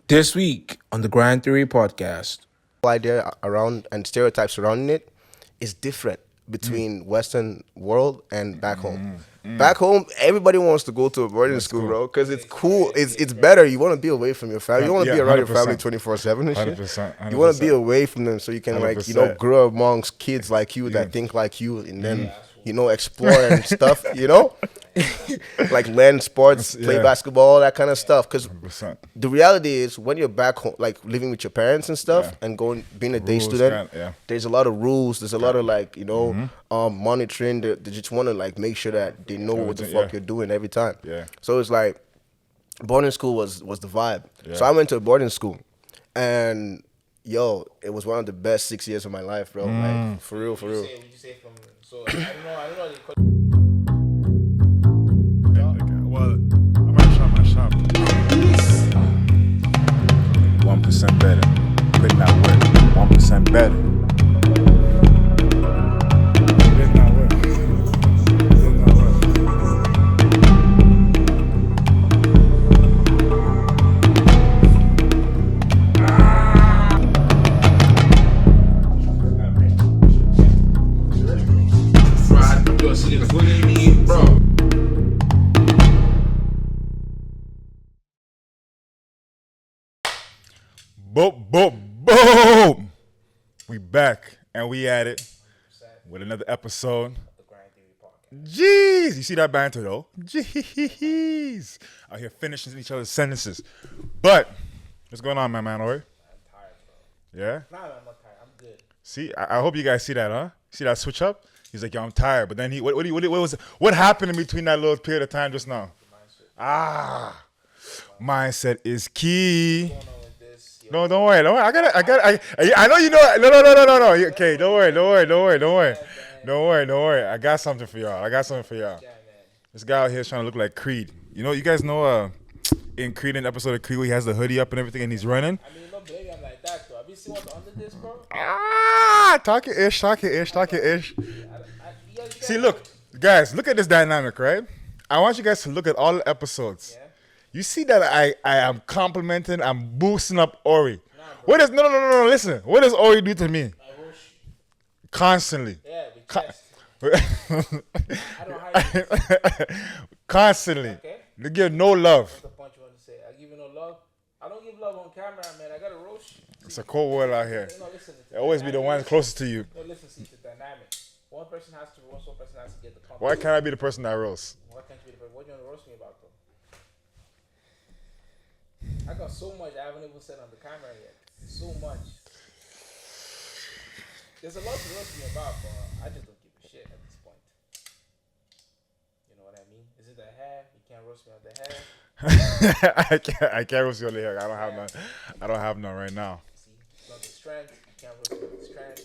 This week on the Grand Theory podcast. Idea around and stereotypes surrounding it is different between Western world and back home. Back home, everybody wants to go to a boarding school, bro, because it's cool. It's better. You want to be away from your family. You want to be around your family 24/7 and shit. 100%. You want to be away from them so you can 100%. grow amongst kids like you that think like you, and then explore and stuff. Like learn sports, play basketball, that kind of stuff. Because 100%. the reality is, when you're back home, like living with your parents and stuff, and being a day Rules, student, yeah. there's a lot of rules. There's a lot of monitoring. They just want to like make sure that they know what the fuck you're doing every time. Yeah. So it's like boarding school was the vibe. Yeah. So I went to a boarding school, and it was one of the best 6 years of my life, bro. Like for real. Would you say from? So I don't know. Well, I'm gonna shop my shop. 1% better. Put in that work. 1% better. Put in that work. Boom. We back and we at it with another episode. Jeez, you see that banter though? Jeez, out here finishing each other's sentences. But what's going on, my man? Ori? I'm tired, bro. Yeah. Nah, I'm not tired. I'm good. See, I hope you guys see that, huh? See that switch up? He's like, yo, I'm tired. But then what happened in between that little period of time just now? Mindset is key. What's going on with this? No, don't worry. I know you know. No. Okay, don't worry. I got something for y'all. Yeah, man. This guy out here is trying to look like Creed. You guys know in Creed, in the episode of Creed where he has the hoodie up and everything and he's running? I mean, no, baby, I'm like that, though. Have you seen what's under this, bro? Talk it ish. See, look, guys, look at this dynamic, right? I want you guys to look at all the episodes. Yeah. You see that I am complimenting, I'm boosting up Ori. What is no, listen. What does Ori do to me? I wish. Constantly. Yeah, with chest. I don't hide this. Constantly. Okay. They give no love. What's the point you want to say? I give you no love? I don't give love on camera, man. I got to roast you. It's a cold world out here. No, listen. They always be the ones closest to you. No, listen, see, it's the dynamic. One person has to roast, one person has to get the compliment. Why can't I be the person that roasts? Why can't you be the person? What do you want to roast me about, though? I got so much I haven't even said on the camera yet. So much. There's a lot to roast me about, but I just don't give a shit at this point. You know what I mean? Is it the hair? You can't roast me on the hair. I can't roast you on the hair. I don't have none. I don't have none right now. See, it's not the strength. You can't roast me on the strength.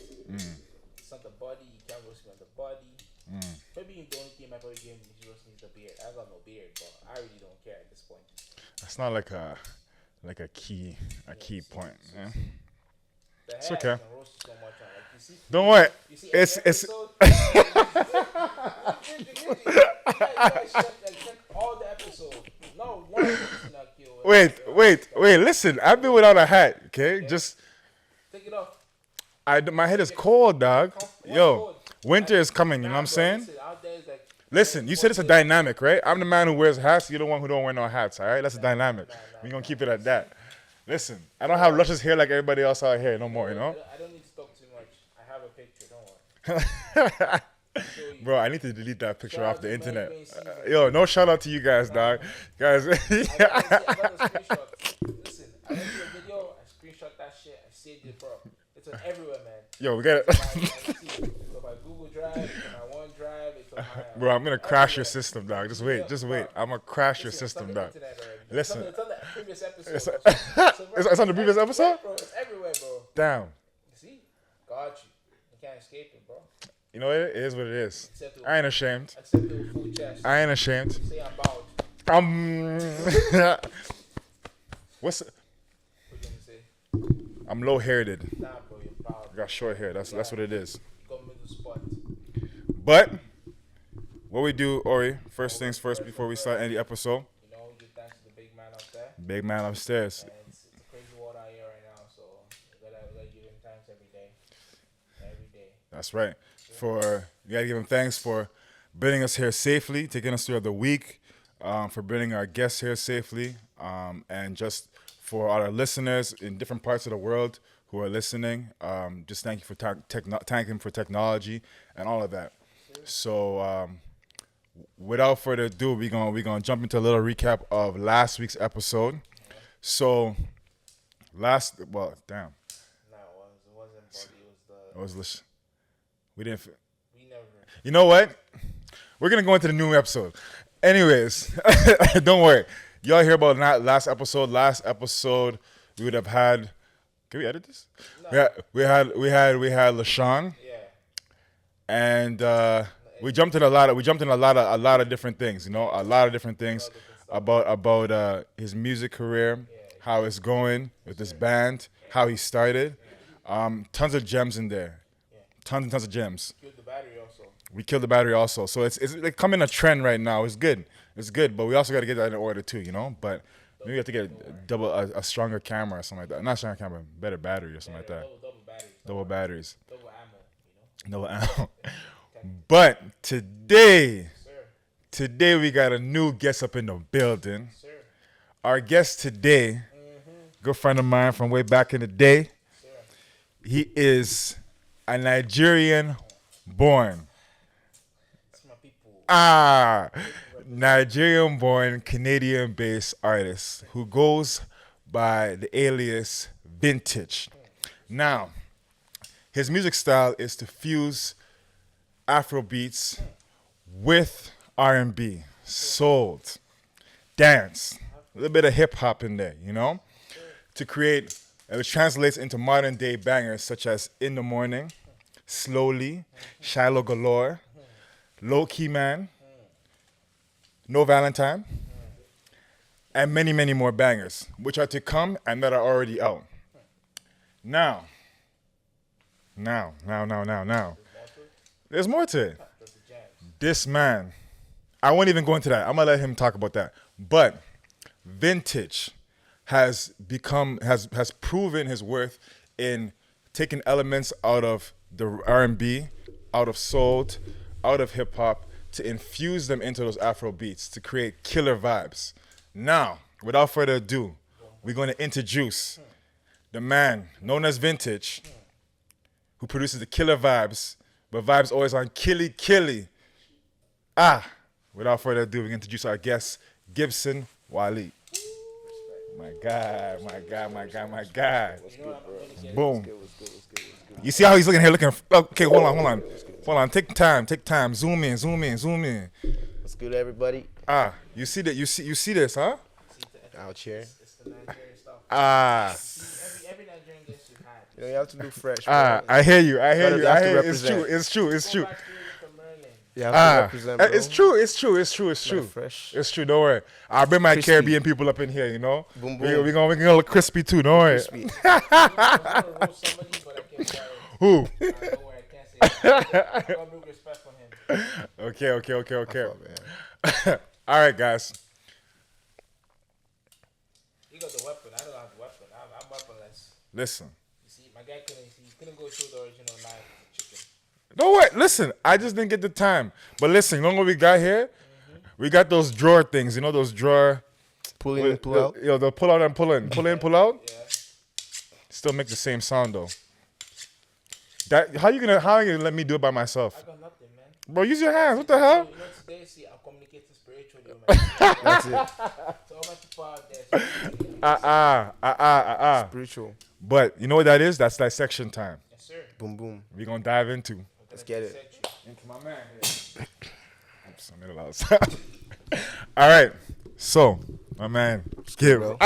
It's not the body. You can't roast me on the body. Maybe the only thing my body game is roast me is the beard. I got no beard, but I really don't care at this point. That's not like a key point. Yeah. The It's hair okay. I can roast you so much on. Like, you see, Don't worry. you see It's episode, check all the episodes. No one person not killed. wait. Listen, I've been without a hat. Okay, just Take it off. my head is cold, dog. What's Yo, cold? winter is coming. You know what I'm saying? Listen, out there is like, Listen, you said it's a dynamic, right? I'm the man who wears hats. You're the one who don't wear no hats. All right, that's a dynamic. We're gonna keep it at that. Listen, I don't have luscious hair like everybody else out here no more. You know. I don't need to talk too much. I have a picture. Don't worry. Bro, I need to delete that picture Shout off out the to internet. Boyz season. Yo, no shout out to you guys, dog. Guys, I got a screenshot. Listen, I went to the video. I screenshot that shit. I saved it, bro. It's on everywhere, man. yo, we got it. It's on my Google Drive. It's on my OneDrive. It's on my. Bro, I'm gonna crash your everywhere. system, dog. Just wait. I'm gonna crash your Listen, it's on system, the dog. internet already. Listen. It's on the previous episode. It's- bro. it's on the previous episode? Bro, it's everywhere, bro. Damn. See? Got you. You can't escape it, bro. You know what? It is what it is. Except with, I ain't ashamed. except with full chest. I ain't ashamed. Say I'm bowed. What's? What you gonna say? I'm low-haired. Nah, bro, you're bowed. I got short hair. That's what it is. Go middle spot. But what we do, Ori, first things first before we start any episode. You know, give thanks to the big man up there. Big man upstairs. And it's a That's right. We gotta give him thanks for bringing us here safely, taking us through the week, for bringing our guests here safely, and just for our listeners in different parts of the world who are listening. Just thank you for thank him for technology and all of that. So, without further ado, we're gonna jump into a little recap of last week's episode. So, Nah, it wasn't body. It was the. we didn't. We never. You know what? We're gonna go into the new episode. Anyways, don't worry. Y'all hear about last episode? Last episode, we would have had. Can we edit this? No. We had LaShawn. Yeah. And we jumped in a lot of different things. You know, a lot of different things about his music career, how it's going with this band, how he started. Tons of gems in there. Tons and tons of gems. We killed the battery also. So it's like coming a trend right now. It's good. It's good, but we also got to get that in order too, you know? But maybe we have to get a stronger camera or something like that. Not stronger camera, better battery or something like that. Double batteries. Double ammo, Double ammo. But today we got a new guest up in the building. Sir. Our guest today, good friend of mine from way back in the day. Sir. He is a Nigerian born. That's my people. Nigerian born, Canadian based artist who goes by the alias Vintage. Now, his music style is to fuse Afro beats with R&B, soul, dance, a little bit of hip hop in there, you know, to create, which translates into modern day bangers such as In the Morning, Slowly, Shayo Galore, Low Key Man, No Valentine, and many, many more bangers, which are to come and that are already out. Now. There's more to it. This man, I won't even go into that. I'm gonna let him talk about that. But Vintage has proven his worth in taking elements out of the R&B, out of soul, out of hip hop, to infuse them into those Afro beats to create killer vibes. Now, without further ado, we're going to introduce the man known as Vintage, who produces the killer vibes, but vibes always on killy. Without further ado, we're going to introduce our guest, Gibson Wali. My God. Boom. You see how he's looking here, okay, hold on. Take time. Zoom in. What's good, everybody? You see that? You see this, huh? Out here. It's the Nigerian stuff. Every Nigerian gets you had. You know, you have to do fresh. I hear you. represent. It's true. Go back to from Merlin. You have to represent, bro. It's true. Fresh. It's true. Don't worry. I'll bring my Crispy. Caribbean people up in here. You know. Boom, We're boom. gonna look crispy too. Don't worry. Crispy. I was gonna roast somebody, but I can't say it. Who? I know where I can't say it. I got big respect for him. Okay. Oh, man. All right, guys. He got the weapon. I don't have the weapon. I'm weaponless. Listen. You see, my guy couldn't go show the original knife with the chicken. Don't worry. Listen. I just didn't get the time. But listen. You know what we got here? We got those drawer things. You know those drawer. Pull in and pull out. Yo, the pull out and pull in. Pull in, pull out. Yeah. Still make the same sound though. How you gonna let me do it by myself? I got nothing, man. Bro, use your hands. What the hell? You know, today, see, I'm communicating spiritually, man. That's it. So all my people out there. Spiritual. But you know what that is? That's dissection time. Yes, sir. Boom, boom. We're gonna dive into. Let's get it. Into my man here. Oops, I made a loud sound. All right. So, my man, give. bro.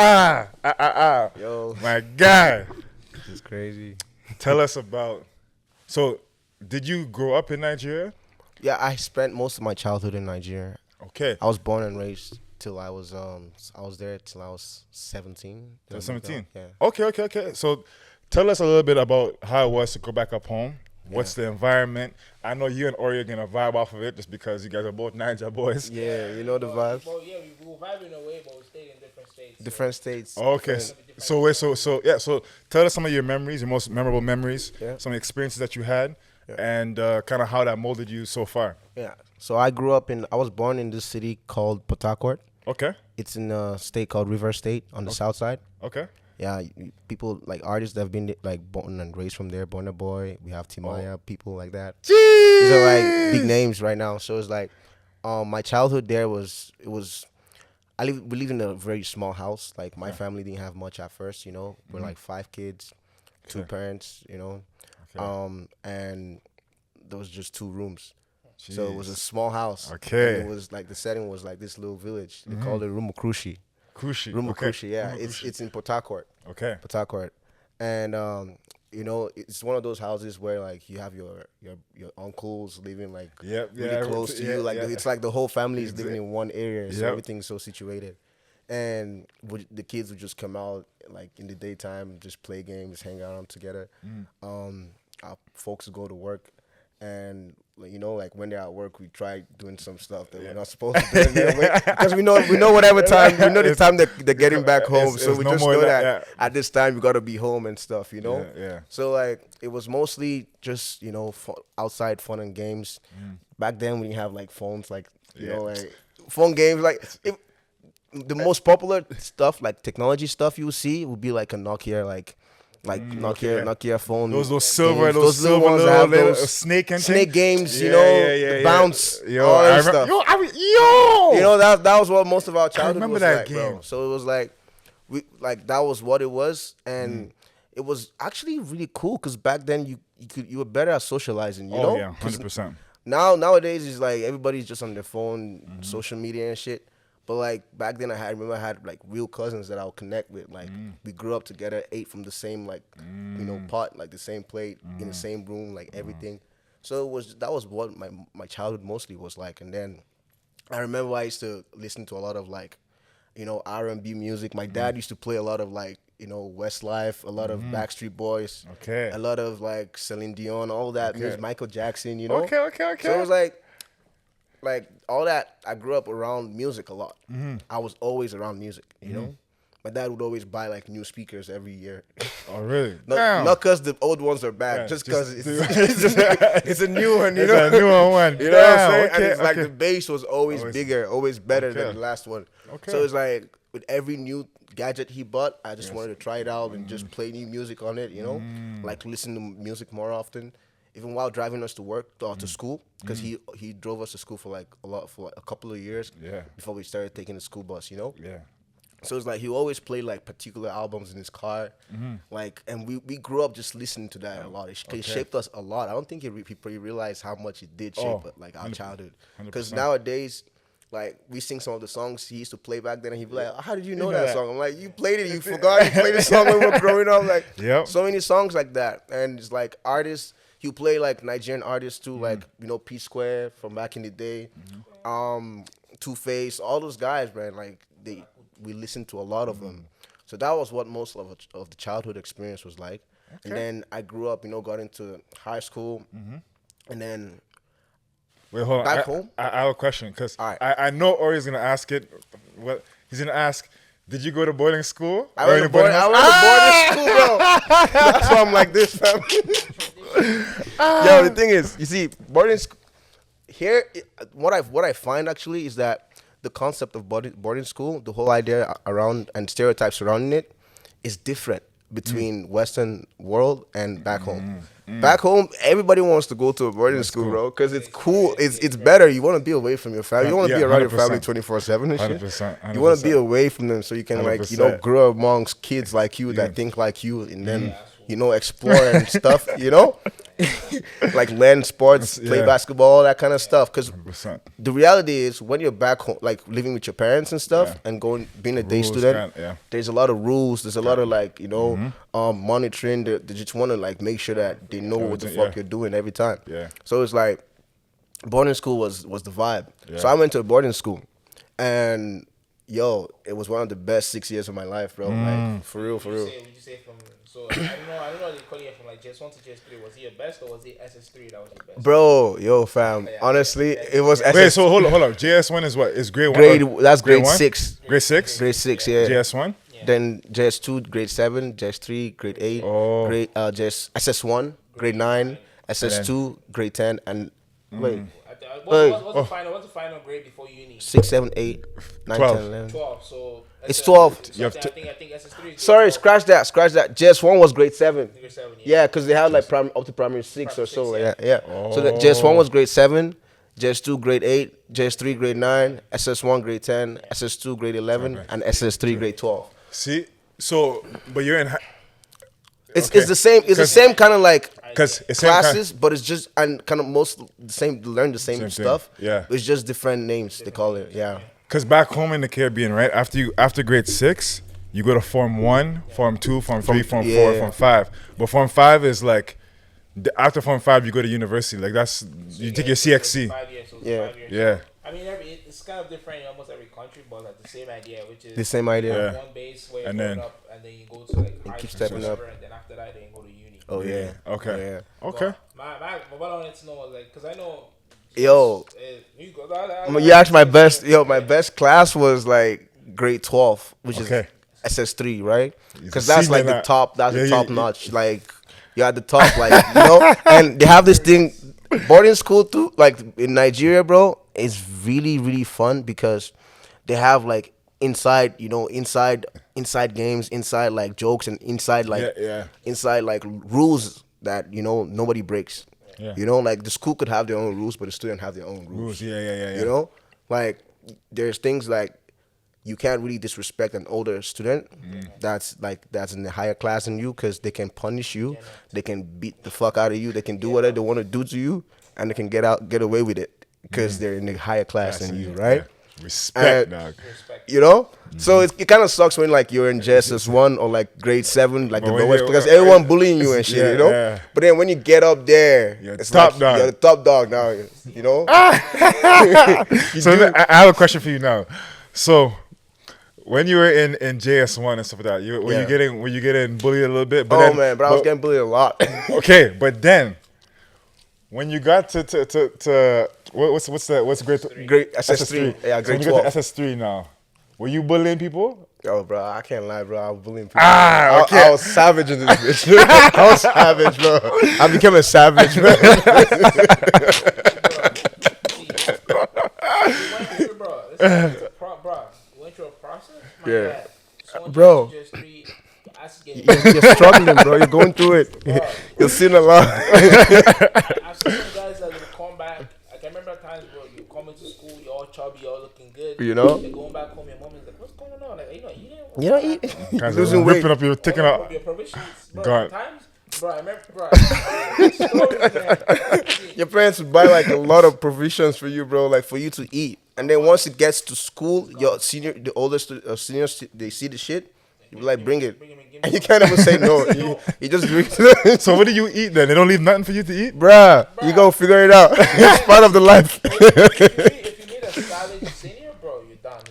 Yo, My guy. this is crazy. Tell us about. So, did you grow up in Nigeria? Yeah, I spent most of my childhood in Nigeria. Okay. I was born and raised till I was there till I was 17. Till 17? Yeah. Okay. So, tell us a little bit about how it was to go back up home. What's the environment? I know you and Ori are going to vibe off of it just because you guys are both Niger boys. Yeah, you know the vibes. Well, yeah, we were vibing away, but we stayed in different states. Different states. Okay. So tell us some of your memories, your most memorable memories, Yeah. some experiences that you had, and kind of how that molded you so far. Yeah. So I was born in this city called Port Harcourt. Okay. It's in a state called River State on the south side. Okay. Yeah, people like artists that have been like born and raised from there. Burna Boy, we have Timaya, people like that. Jeez. These are like big names right now. So it's like, my childhood there we live in a very small house. Like my family didn't have much at first. We're like 5 kids, 2 parents. And there was just 2 rooms. Jeez. So it was a small house. Okay. And it was like the setting was like this little village. They called it Rumukrushi. Okay. Yeah. It's in Port Harcourt. Okay. Port Harcourt. And it's one of those houses where like you have your uncles living like really close to you. Like it's like the whole family is living in one area, so everything's so situated. And the kids would just come out like in the daytime, just play games, hang out together. Our folks would go to work, and like when they're at work, we try doing some stuff that we're not supposed to do, because we know whatever time the time that they're getting back home, so we just know that at this time we gotta be home and stuff, Yeah. So like it was mostly just outside fun and games. Back then we didn't have like phones, like like phone games, like the most popular stuff, like technology stuff you will see would be like a Nokia, like Nokia phone. Those silver, games. those little silver ones that have little those snake and snake thing? games, the bounce, all I that remember, stuff. That was what most of our childhood remember was that like, game. bro. So it was like that was what it was, and it was actually really cool because back then you were better at socializing. You know, 100%. Nowadays it's like everybody's just on their phone, social media and shit. But like back then, I remember I had like real cousins that I would connect with. Like we grew up together, ate from the same pot, like the same plate, in the same room, like everything. So that was what my childhood mostly was like. And then I remember I used to listen to a lot of like R&B music. My dad used to play a lot of like Westlife, a lot of Backstreet Boys, a lot of like Celine Dion, all that music, Michael Jackson. Okay. So it was like all that. I grew up around music a lot. I was always around music, My dad would always buy like new speakers every year. Oh, really? Not because the old ones are bad, just because it's a new one, It's a new one. You know what I'm saying? And it's like the bass was always bigger, always better than the last one. Okay. So it's like with every new gadget he bought, I just wanted to try it out and just play new music on it, like listen to music more often. Even while driving us to work or to school, because he drove us to school for a couple of years before we started taking the school bus, Yeah. So it's like he always played like particular albums in his car, like, and we grew up just listening to that a lot. It shaped us a lot. I don't think he realized how much it did shape like our childhood. Because nowadays, like we sing some of the songs he used to play back then, and he'd be like, "How did you know that song?" I'm like, "You played it. You forgot you played the song when we were growing up." Like, so many songs like that, and it's like artists. He'll play like Nigerian artists too, like P Square from back in the day, 2Face, all those guys, man. Like we listened to a lot of them, so that was what most of the childhood experience was like. And then I grew up, got into high school, and then wait, hold on. back home. I have a question because All right. I know Ori's gonna ask it. What he's gonna ask? Did you go to boarding school? I went to boarding school, bro. That's why I'm like this, fam. Yo, the thing is, you see, boarding school here. What I find actually is that the concept of boarding school, the whole idea around and stereotypes surrounding it, is different between Western world and back home. Back home, everybody wants to go to a boarding school, bro, because it's cool. It's better. You want to be away from your family. You want to be around your family 24/7 and shit. 100%. You want to be away from them so you can 100%. grow amongst kids like you that think like you, and then explore and stuff. Like learn sports, play basketball, that kind of stuff. Because 100%. the reality is, when you're back home, like living with your parents and stuff, and being a day Rules, student, there's a lot of rules. There's a lot of like monitoring. They just want to like make sure that they know what the fuck you're doing every time. Yeah. So it's like boarding school was the vibe. So I went to a boarding school, and it was one of the best 6 years of my life, bro. Like for real. Would you say from? So I don't know. They call you from like JS1 to JS3. Was it your best or was it SS3 that was your best? Bro, fam. Honestly, it was. Wait, so hold on. JS1 is what? Is grade 1? That's grade one? 6. Grade 6? Grade 6, yeah. JS1? Then JS2, grade 7, JS3, grade 8, grade JS SS1, grade 9, SS2, grade 10, and wait, What's the final grade before uni? 6, 7, 8, 9, 12. 10, 11. 12. So It's 12. You have I to- think SS3. Is Sorry, grade 12. scratch that. JS1 was grade 7. Grade 7, Yeah, because they had like up to primary 6 or Primary so. 6, Yeah. So the JS1 was grade 7, JS2 grade 8, JS3 grade 9, SS1 grade 10, SS2 grade 11, and SS3 grade 12. See, so but you're in It's Okay. it's the same. It's the same kind of like because it's same classes, but it's just and kind of most the same. Learn the same Same thing. stuff. Yeah. It's just different names. They call it. Yeah. Because back home in the Caribbean, right after grade 6, you go to Form 1, Form 2, Form 3, Form 4, yeah. Form 5. But Form 5 is like after Form 5 you go to university. Like that's you take your CXC. 5 years. So it's Yeah. 5 years. Yeah. I mean, it's kind of different in almost every country, but like the same idea, which is The same idea. Yeah. one base where you're And going then- up, and then you go to like high keep school, stepping up. and then after that, then you go to uni. Oh yeah. Okay. Yeah. Okay. But what I wanted to know was like, because I know. Yo. You go. You asked my best. Yo, my best class was like grade 12, which Okay. is SS3, right? He's Because a that's senior like the now. top. That's Yeah, the yeah, top yeah. notch. Like you're at the top, like And they have this thing, boarding school too. Like in Nigeria, bro, is really really fun because they have like inside games, inside like jokes, and inside like inside like rules that nobody breaks. Yeah. Like the school could have their own rules, but the student have their own rules. Yeah. You know, like there's things like you can't really disrespect an older student that's in the higher class than you, because they can punish you, they can beat the fuck out of you, they can do whatever they want to do to you, and they can get away with it because they're in the higher class than you, right? Yeah. Respect, And- dog. You know, so it kind of sucks when like you're in JSS1 or like grade 7, like the But when lowest, you- because everyone bullying you and shit, Yeah, you know. yeah. But then when you get up there, You're it's top like dog. You're the top dog now, you know. So I have a question for you now. So when you were in JS1 and stuff like that, were you getting bullied a little bit? But Oh then- man, but I was getting bullied a lot. Okay, but then when you got to what's grade Grade SS3, yeah, So grade when you got 12. to SS3 now, were you bullying people? Yo, bro, I can't lie, bro. I was bullying people. Okay. I was savage in this bitch. I was savage, bro. I became a savage, bro. Bro, you went through a process? My Yeah. God. Someone Bro. just three, us getting- You're struggling, bro. You're going through it. You're seeing a lot. I've seen some guys that will come back. I can remember times, bro, you come into school, you're all chubby, you're all looking good. You know? You're going back home, your mom is like, what's going on? Like, You know, eat. Guys Losing are weight. ripping up, you're taking out. Your provisions, bro. God. Times, bro, I remember, bro. Stories, man. Your parents would buy like a lot of provisions for you, bro, like for you to eat. And then once it gets to school, the oldest seniors, they see the shit. You be like, bring it. And you can't ever say no. You just bring it. So what do you eat then? They don't leave nothing for you to eat? Bruh, you gonna figure it out. It's part of the life. If you need a savage senior, bro, you're done.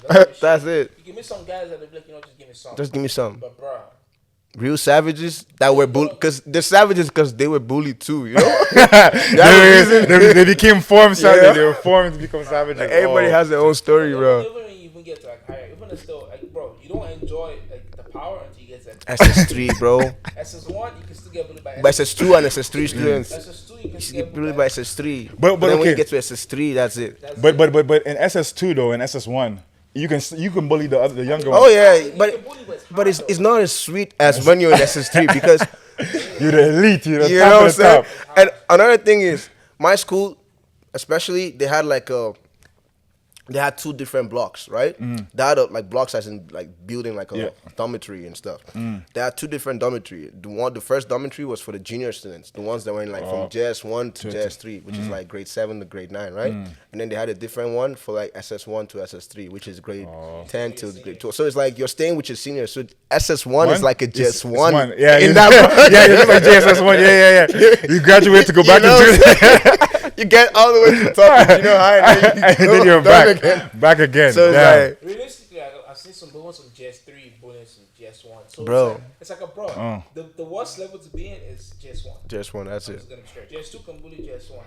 That's it. You give me some guys that are like, just give me some. Just give me some. But, bro, Real savages that were bullied, because they're savages because they were bullied too, you know? They became formed savages. Yeah. They were formed to become savages. Like, everybody has their own story, bro. even when you even get to like higher, even still, like, bro, you don't enjoy like the power until you get to like, SS3, bro. SS1, you can still get bullied by By SS2 and SS3 students. SS2, you can You still get get bullied bullied by SS3. But then when okay. you get to SS3, that's it. But in SS2 though, in SS1, you can bully the younger ones. Oh yeah, but it's not as sweet as when you're in SS3 because You're the elite. You're the you top know what I'm of the saying. top. And another thing is, my school, especially, they had like they had 2 different blocks, right? They had like blocks as in like building like a dormitory and stuff. They had 2 different dormitory. The first dormitory was for the junior students, the ones that went like from JS1 to JS3, which is like grade 7 to grade 9, right? And then they had a different one for like SS1 to SS3, which is grade 10 to grade 12. So it's like you're staying with your seniors. So SS1 is like a JS1. Yeah, in you're that yeah, you're just like JSS1. Yeah. You graduate to go back You know to what I'm junior. You get all the way to the top of junior high, and And then you're down back again. So it's Damn. like, realistically, I've seen some bullies from JS3, bullies from JS1. So Bro. it's like a bro. The worst level to be in is JS1. JS1, that's I'm it. just gonna be straight. JS2 can bully JS1,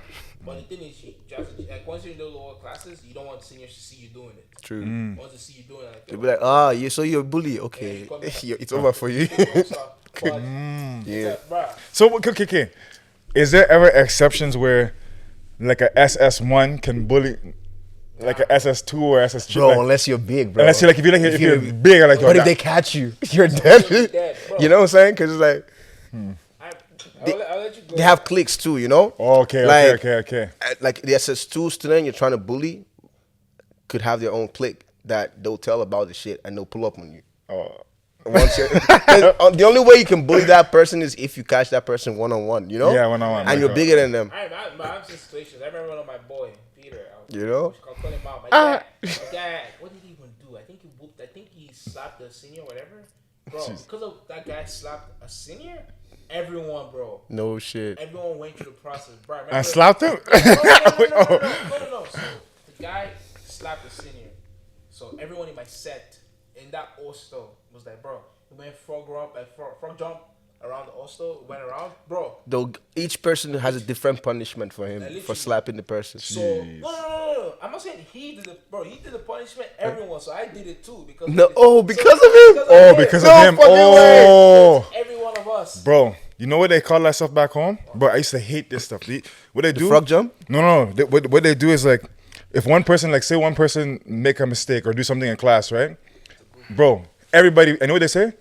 but the thing is, like once you're in the lower classes, you don't want seniors to see you doing it. True. You want to see you doing it. They'll be like, so you're a bully. Okay. It's over for you. But Yeah. bruh, So okay. is there ever exceptions where like a SS1 can bully like a SS2 or SS3? Bro, like, unless you're big, bro. unless you're like if you're big, like But if they catch you, you're dead. dead, bro. You know what I'm saying? Because it's like I'll let you go. they have cliques too. You know? okay, Like, okay. Like the SS2 student you're trying to bully could have their own clique that they'll tell about the shit and they'll pull up on you. Oh. Once the only way you can bully that person is if you catch that person one-on-one, you know? Yeah, one-on-one, And you're bigger than them. I've seen situations. I remember one of my boy, Peter. You know? I'll call him out. My dad, what did he even do? I think he whooped. I think he slapped a senior, whatever. Bro, because of that guy slapped a senior, everyone, bro. No shit. Everyone went through the process, bro. Remember, And slapped him? No. So the guy slapped the senior. So everyone in my set in that hostel was like, bro, we went frog jump around the hostel, went around, bro. Though each person has a different punishment for him for slapping the person. So no. I'm not saying he did it, bro. He did the punishment. Everyone, so I did it too because No, of oh, because of him. Oh, because of him. Oh, every one of us. bro. You know what they call that stuff back home? Bro, I used to hate this stuff. What they do? Frog jump? No. What they do is like, if one person, like say one person make a mistake or do something in class, right? Bro, everybody, and what they say?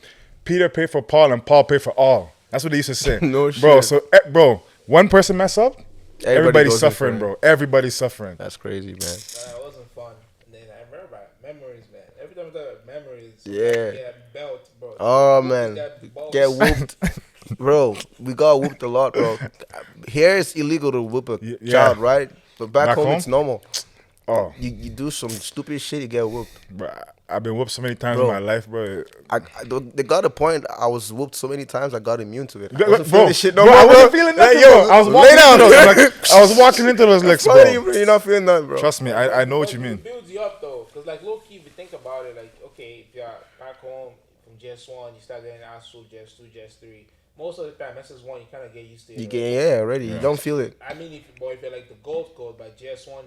Peter paid for Paul and Paul paid for all. That's what they used to say. No Bro, shit. so, bro, one person mess up, everybody's goes in suffering, for bro. it. Everybody's suffering. That's crazy, man. It wasn't fun. And then I remember about memories, man. Every time I talk about memories, Yeah. belt, bro. Oh, man. Get whooped. Bro, we got whooped a lot, bro. Here it's illegal to whoop a Yeah. child, right? But back home, it's normal. Oh, You do some stupid shit, you get whooped. bro, I've been whooped so many times Bro. in my life, bro. They got a point. I was whooped so many times, I got immune to it. I Bro, wasn't feeling this shit no bro, more, I wasn't bro. feeling Hey, nothing, yo, bro. I was lay walking down. into those, like, I was walking into those licks, Sorry, bro. you're not feeling nothing, bro. Trust me, I know what you mean. It builds you up though, cause like low key, if you think about it, like okay, if you're back home from JS1, you start getting ASU, JS2, JS3. Most of the time, SS1, you kind of get used to it. You already. get already. You don't feel it. I mean, if you're like the gold by JS1,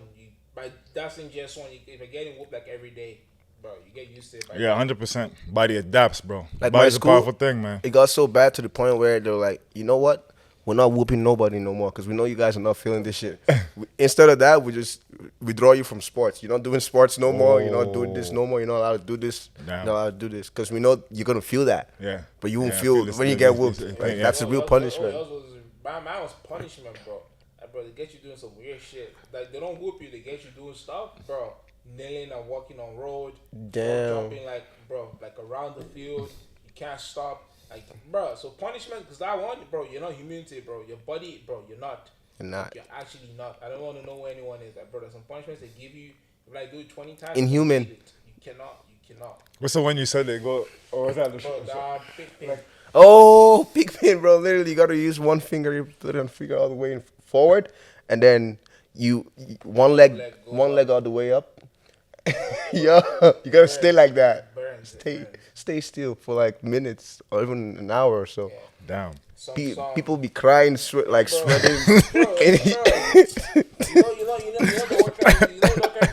by that's in JS1, if you're getting whooped like every day, bro, you get used to it. Yeah, 100%. Body adapts, bro. Like Body's my a powerful school, thing, man. It got so bad to the point where they're like, you know what? We're not whooping nobody no more because we know you guys are not feeling this shit. Instead of that, we just withdraw you from sports. You're not doing sports no more. You're not doing this no more. You're not allowed to do this. Damn. You're not allowed to do this because we know you're gonna feel that. Yeah. But you won't Yeah, I feel feel this when you thing, get this whooped. thing, Like, yeah. that's a real punishment. Mine was punishment, bro. Like, bro, they get you doing some weird shit. Like they don't whoop you, they get you doing stuff, bro. Kneeling and walking on road. Damn. Jumping like around the field. You can't stop. Like, bro, so punishment, because that one, bro, you're not immune to it, bro. Your body, bro, you're not. You're not. You're actually not. I don't want to know where anyone is. Like, bro, there's some punishments they give you. If I do it 20 times, Inhuman. You cannot. What's the one you said they go, or was that the Bro, that big thing. Oh, pig pin, bro. Literally, you got to use one finger. You put it on finger all the way forward. And then one leg all the way up. Yeah, you got to stay like that. Stay still for like minutes or even an hour or so. Damn. People be crying, sweating. The workout you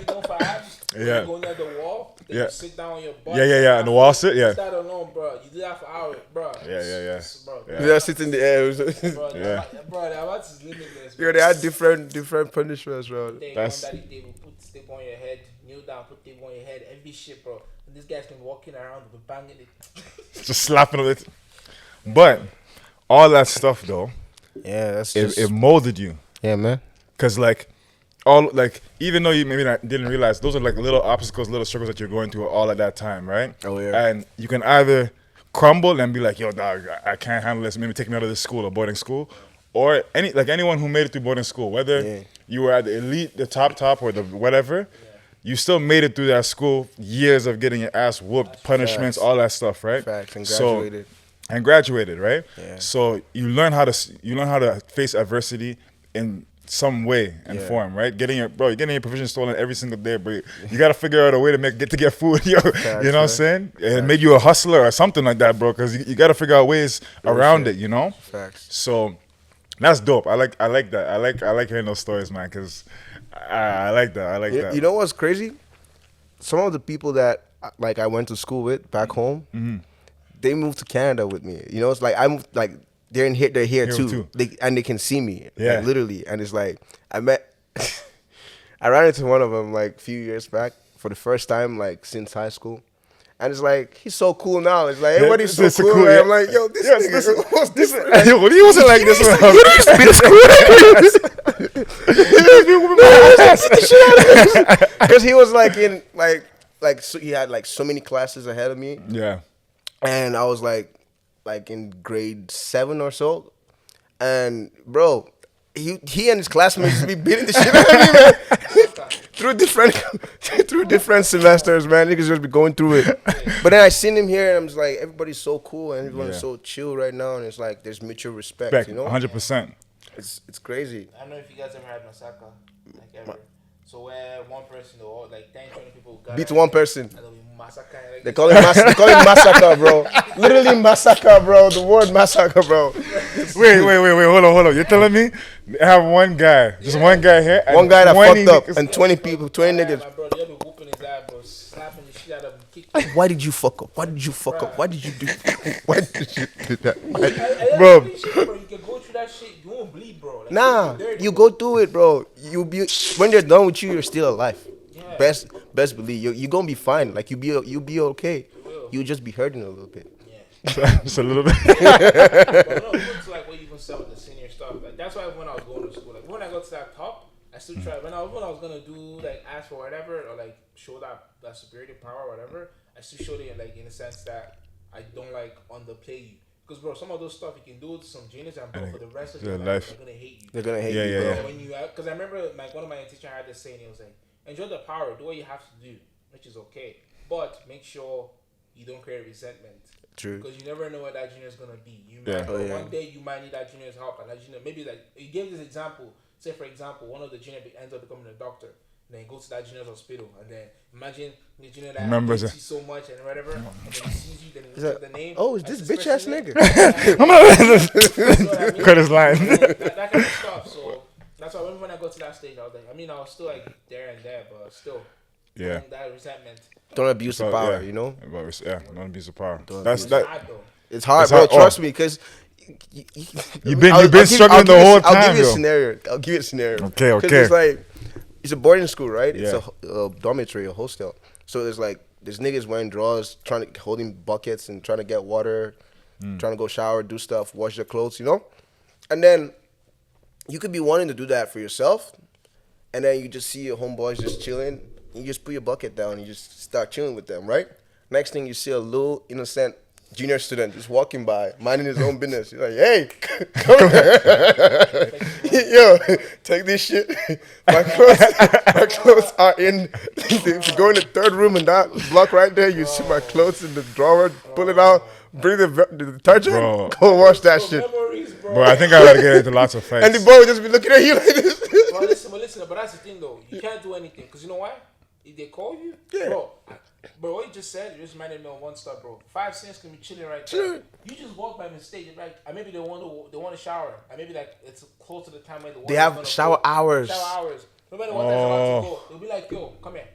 don't for abs. Yeah. You go near the wall. Then Yeah. you sit down on your butt. Yeah. And the wall sit, yeah. That alone, bro. You do that for hours, bro. Yeah. Bro, Yeah. You just sit in the air. bro, Yeah. bro, that is limitless. Yeah, they had different punishments, bro. They That's- one that they will put tape on your head, kneel down, put tape on your head, every shit, bro. And this guy's been walking around with banging it. Just slapping it. But all that stuff, though, Yeah, that's it molded you. yeah, man. Because, even though you maybe didn't realize, those are like little obstacles, little struggles that you're going through all at that time, right? Oh, yeah. And you can either crumble and be like, yo, dog, I can't handle this. Maybe take me out of this school or boarding school. Or anyone who made it through boarding school, whether you were at the elite, the top, or the whatever, you still made it through that school. Years of getting your ass whooped, punishments, all that stuff, right? Facts, and graduated. And graduated, right? Yeah. So you learn how to face adversity in some way and form, right? You're getting your provision stolen every single day, but you got to figure out a way to get food, yo. You know what I'm saying? And make you a hustler or something like that, bro. Because you got to figure out ways around it, you know. Facts. So that's dope. I like that. I like hearing those stories, man. Because I like that. I like that. You know what's crazy? Some of the people that I went to school with back home, they moved to Canada with me. You know, it's like I moved they're in here. They're here Here too. too. They can see me. Yeah. Like, literally. And it's like I met. I ran into one of them like a few years back for the first time like since high school. And it's like, he's so cool now. It's like, everybody's so this is cool. cool, Man. yeah. I'm like, yo, this nigga, what's this? Well, he wasn't like this one. Because he was like in, so he had like so many classes ahead of me. Yeah. And I was like in grade 7 or so. And bro, he and his classmates used to be beating the shit out of me, man. through different semesters, man. Niggas just be going through it. But then I seen him here, and I'm just like, everybody's so cool, and everyone's so chill right now, and it's like there's mutual respect, you know. 100%. It's crazy. I don't know if you guys ever had massacre, like ever. So where one person or like 10, 20 people got Beat one person. and they'll be massacre. Like, They call it massacre, bro. Literally massacre, bro. The word massacre, bro. Wait. Hold on. You're telling me I have one guy, just one guy here, and One guy that 20 fucked up, niggas- and 20 people, 20 niggas. my bro, they'll be whooping his ass, bro, slapping the shit out of him, kicking him. Why did you fuck up? Why did you fuck up? Why did you do? Why did you do that? Bro. You can go through that shit, you won't bleed, bro. Like, Nah, you're dirty, you bro. go through it, bro. When they're done with you, you're still alive. Yeah. Best believe you gonna be fine. Like you be okay. You just be hurting a little bit. just a little bit. But no, even to like what you even said with the senior stuff, like that's why when I was going to school, like when I got to that top, I still tried. When I was gonna do like ask for whatever or like show that superiority power or whatever, I still showed it like in the sense that I don't like underplay you. Because bro, some of those stuff you can do to some genius, and bro, for the rest of your life, they're gonna hate you. They're gonna hate Yeah, you, yeah, bro. yeah. When you, because I remember like one of my teachers had this saying, he was like, enjoy the power, do what you have to do, which is okay, but make sure you don't create resentment. True. Because you never know what that junior is gonna be. You Yeah. might, Oh, yeah. one day you might need that junior's help, and that junior maybe like he gave this example. Say for example, one of the junior ends up becoming a doctor, and then goes to that junior's hospital, and then imagine the junior that Remembers hates it. you so much and whatever, and then he sees you, then he Is looks that- at the name. Oh, is that's this his bitch first ass name. nigga? Cut his line. that kind of stuff. So that's why when I got to that stage, I was like, I mean, I was still like there and there, but still, Yeah. that resentment. Don't abuse the So, power, yeah. you know. But, yeah, don't abuse the power. Don't That's abuse that. Hard though. It's hard, It's bro. hard. Trust me, because You've been struggling the whole I'll give time, you a yo. scenario. I'll give you a scenario. Okay, 'Cause okay. It's like it's a boarding school, right? Yeah. It's a dormitory, a hostel. So there's niggas wearing drawers, holding buckets and trying to get water, trying to go shower, do stuff, wash their clothes, you know. And then you could be wanting to do that for yourself, and then you just see your homeboys just chilling. You just put your bucket down and you just start chilling with them, right? Next thing you see a little innocent junior student just walking by, minding his own business. You're like, hey, come here. Yo, take this shit. My clothes are in. If you go in the third room in that block right there, you see my clothes in the drawer. Pull it out, bring the detergent, Bro. go wash that shit. Memories, bro. Bro, I think I gotta get into lots of fights. And the boy would just be looking at you like this. But listen, but that's the thing though. You can't do anything because you know why? If they call you, Yeah. bro, what you just said, you just reminded me of one stuff, bro. 5 cents can be chilling right Sure. there. You just walk by mistake, you're like, and maybe they want to shower, and maybe like it's close to the time where the They have water's gonna shower go. hours. Shower hours. Nobody wants that shower to go. They'll be like, yo, come here.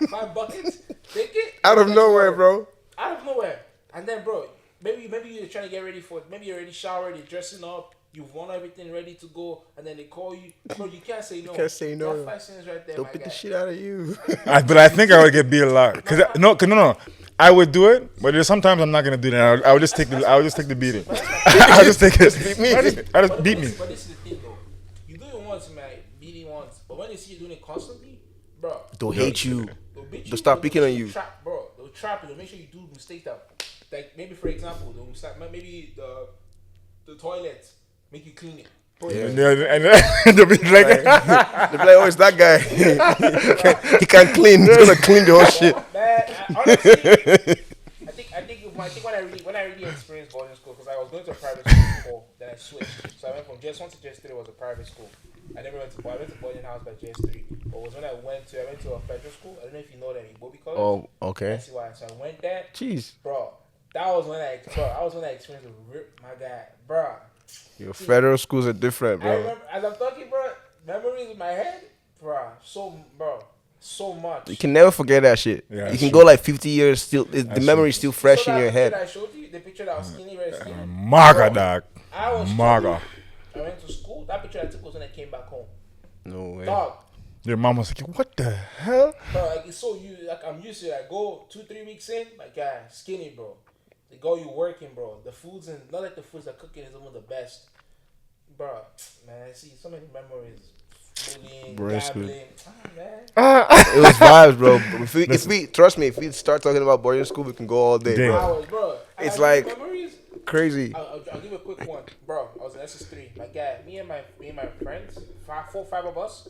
5 buckets, take it. Out of Next nowhere, water. bro. Out of nowhere. And then, bro, maybe you're trying to get ready for it. Maybe you're already showered, you're dressing up, you've won everything ready to go, and then they call you. Bro, you can't say no. can't say no. You have 5 cents right there, They'll my beat guy. the shit out of you. But I think I would get beat a lot. No. I would do it, but there's sometimes I'm not gonna do that. I would just take the beating. I'll just take it. beat me. I just beat me. But this is the thing, though. You do it once, man. Beat it once. But when they see you doing it constantly, bro, They'll hate you. they'll beat you. They'll start they'll picking make on you. Trap, bro. They'll trap you. They'll make sure you do mistakes that, like maybe for example, they'll start, maybe the toilet, make you clean it. And they'll be like, They'll be like, oh, it's that guy. he can't clean. He's gonna clean the whole shit. Man, honestly, I think when I really experienced boarding school, because I was going to a private school before, then I switched. So I went from JS1 to JS3 was a private school. I went to boarding house by JS3. But it was when I went to a federal school. I don't know if you know that in Bobby College. Oh, okay. That's why. So I went there, Jeez. bro. That was when I experienced the rip, my guy, bro. Your federal schools are different, I bro. remember as I'm talking, bro. Memories in my head, so much. You can never forget that shit. Yeah, you that's can true. go like 50 years, still the That's memory is still fresh So in that your picture head. that I showed you, the picture that I was skinny, very skinny. Maga dog. I was Maga. I went to school. That picture I took was when I came back home. No way. Dog. Your mom was like, what the hell? Bro, like it's so you like I'm used to it. I go 2-3 weeks in, my guy, skinny, bro. The go you working, bro. The foods and not like the foods that cooking is one of the best. Bro, man, I see so many memories. Bullying, gambling. Man. It was vibes, bro. If we trust me, if we start talking about boarding school, we can go all day, bro. Hours, bro. It's I like memories. crazy. I'll give you a quick one, bro. I was in SS3. My guy, me and my friends, 5 of us,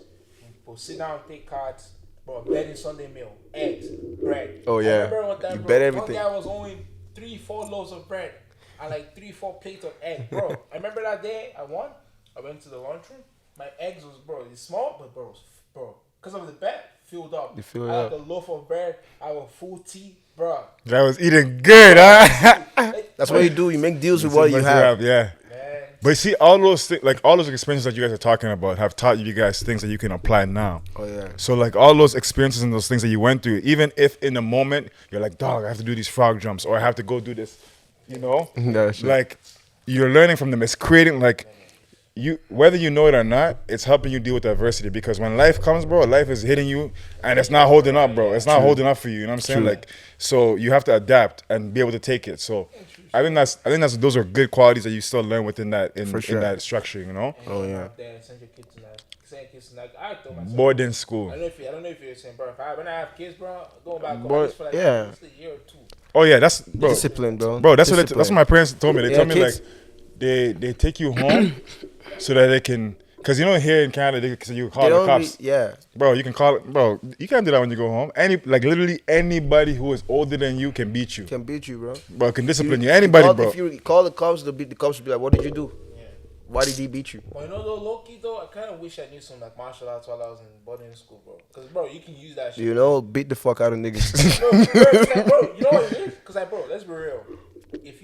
we'll sit down, take cards, bro. Betting Sunday meal, eggs, bread. Oh yeah, I remember one time, you bro, bet everything. One guy was owing 3-4 loaves of bread and like 3-4 plates of egg, bro. I remember that day I won. I went to the lunchroom. My eggs was, bro, it's small, but bro, because of the bet, filled up. You filled I up. like a loaf of bread. I have a full tea, bro. That was eating good, huh? That's what you do. You make deals with what you have. Yeah. Man. But see, all those things, like all those experiences that you guys are talking about, have taught you guys things that you can apply now. Oh yeah. So like all those experiences and those things that you went through, even if in the moment you're like, dog, I have to do these frog jumps or I have to go do this, you know, That's it. like you're learning from them. It's creating like you, whether you know it or not, it's helping you deal with adversity because when life comes, bro, life is hitting you and it's not holding up, bro. It's not holding up for you. You know what I'm saying? Like, so you have to adapt and be able to take it. So I think that's those are good qualities that you still learn within that in that structure, you know. Oh yeah. Send your kids to that. Send your kids to that. I told myself. Boarding school. I don't know if you're the same, bro. When I have kids, bro, going back home Boy, just for like yeah. at least a year or two. Oh yeah, that's bro. Discipline, bro. Bro, that's Discipline. that's what my parents told me. They Yeah, told me kids- like they take you home so that they can, because you know here in Canada you call They the don't cops. yeah. Bro, you can call it. Bro, you can't do that when you go home. Literally anybody who is older than you can beat you. Can beat you, bro. Bro, can discipline you. Anybody, bro. If you call the cops, the cops will be like, "What did you do? Yeah. Why did he beat you?" But you know, though, low-key, though, I kind of wish I knew some like martial arts while I was in boarding school, bro. Because, bro, you can use that shit. You know, beat the fuck out of niggas. Bro, you know what it is? Because, like, bro, let's be real. If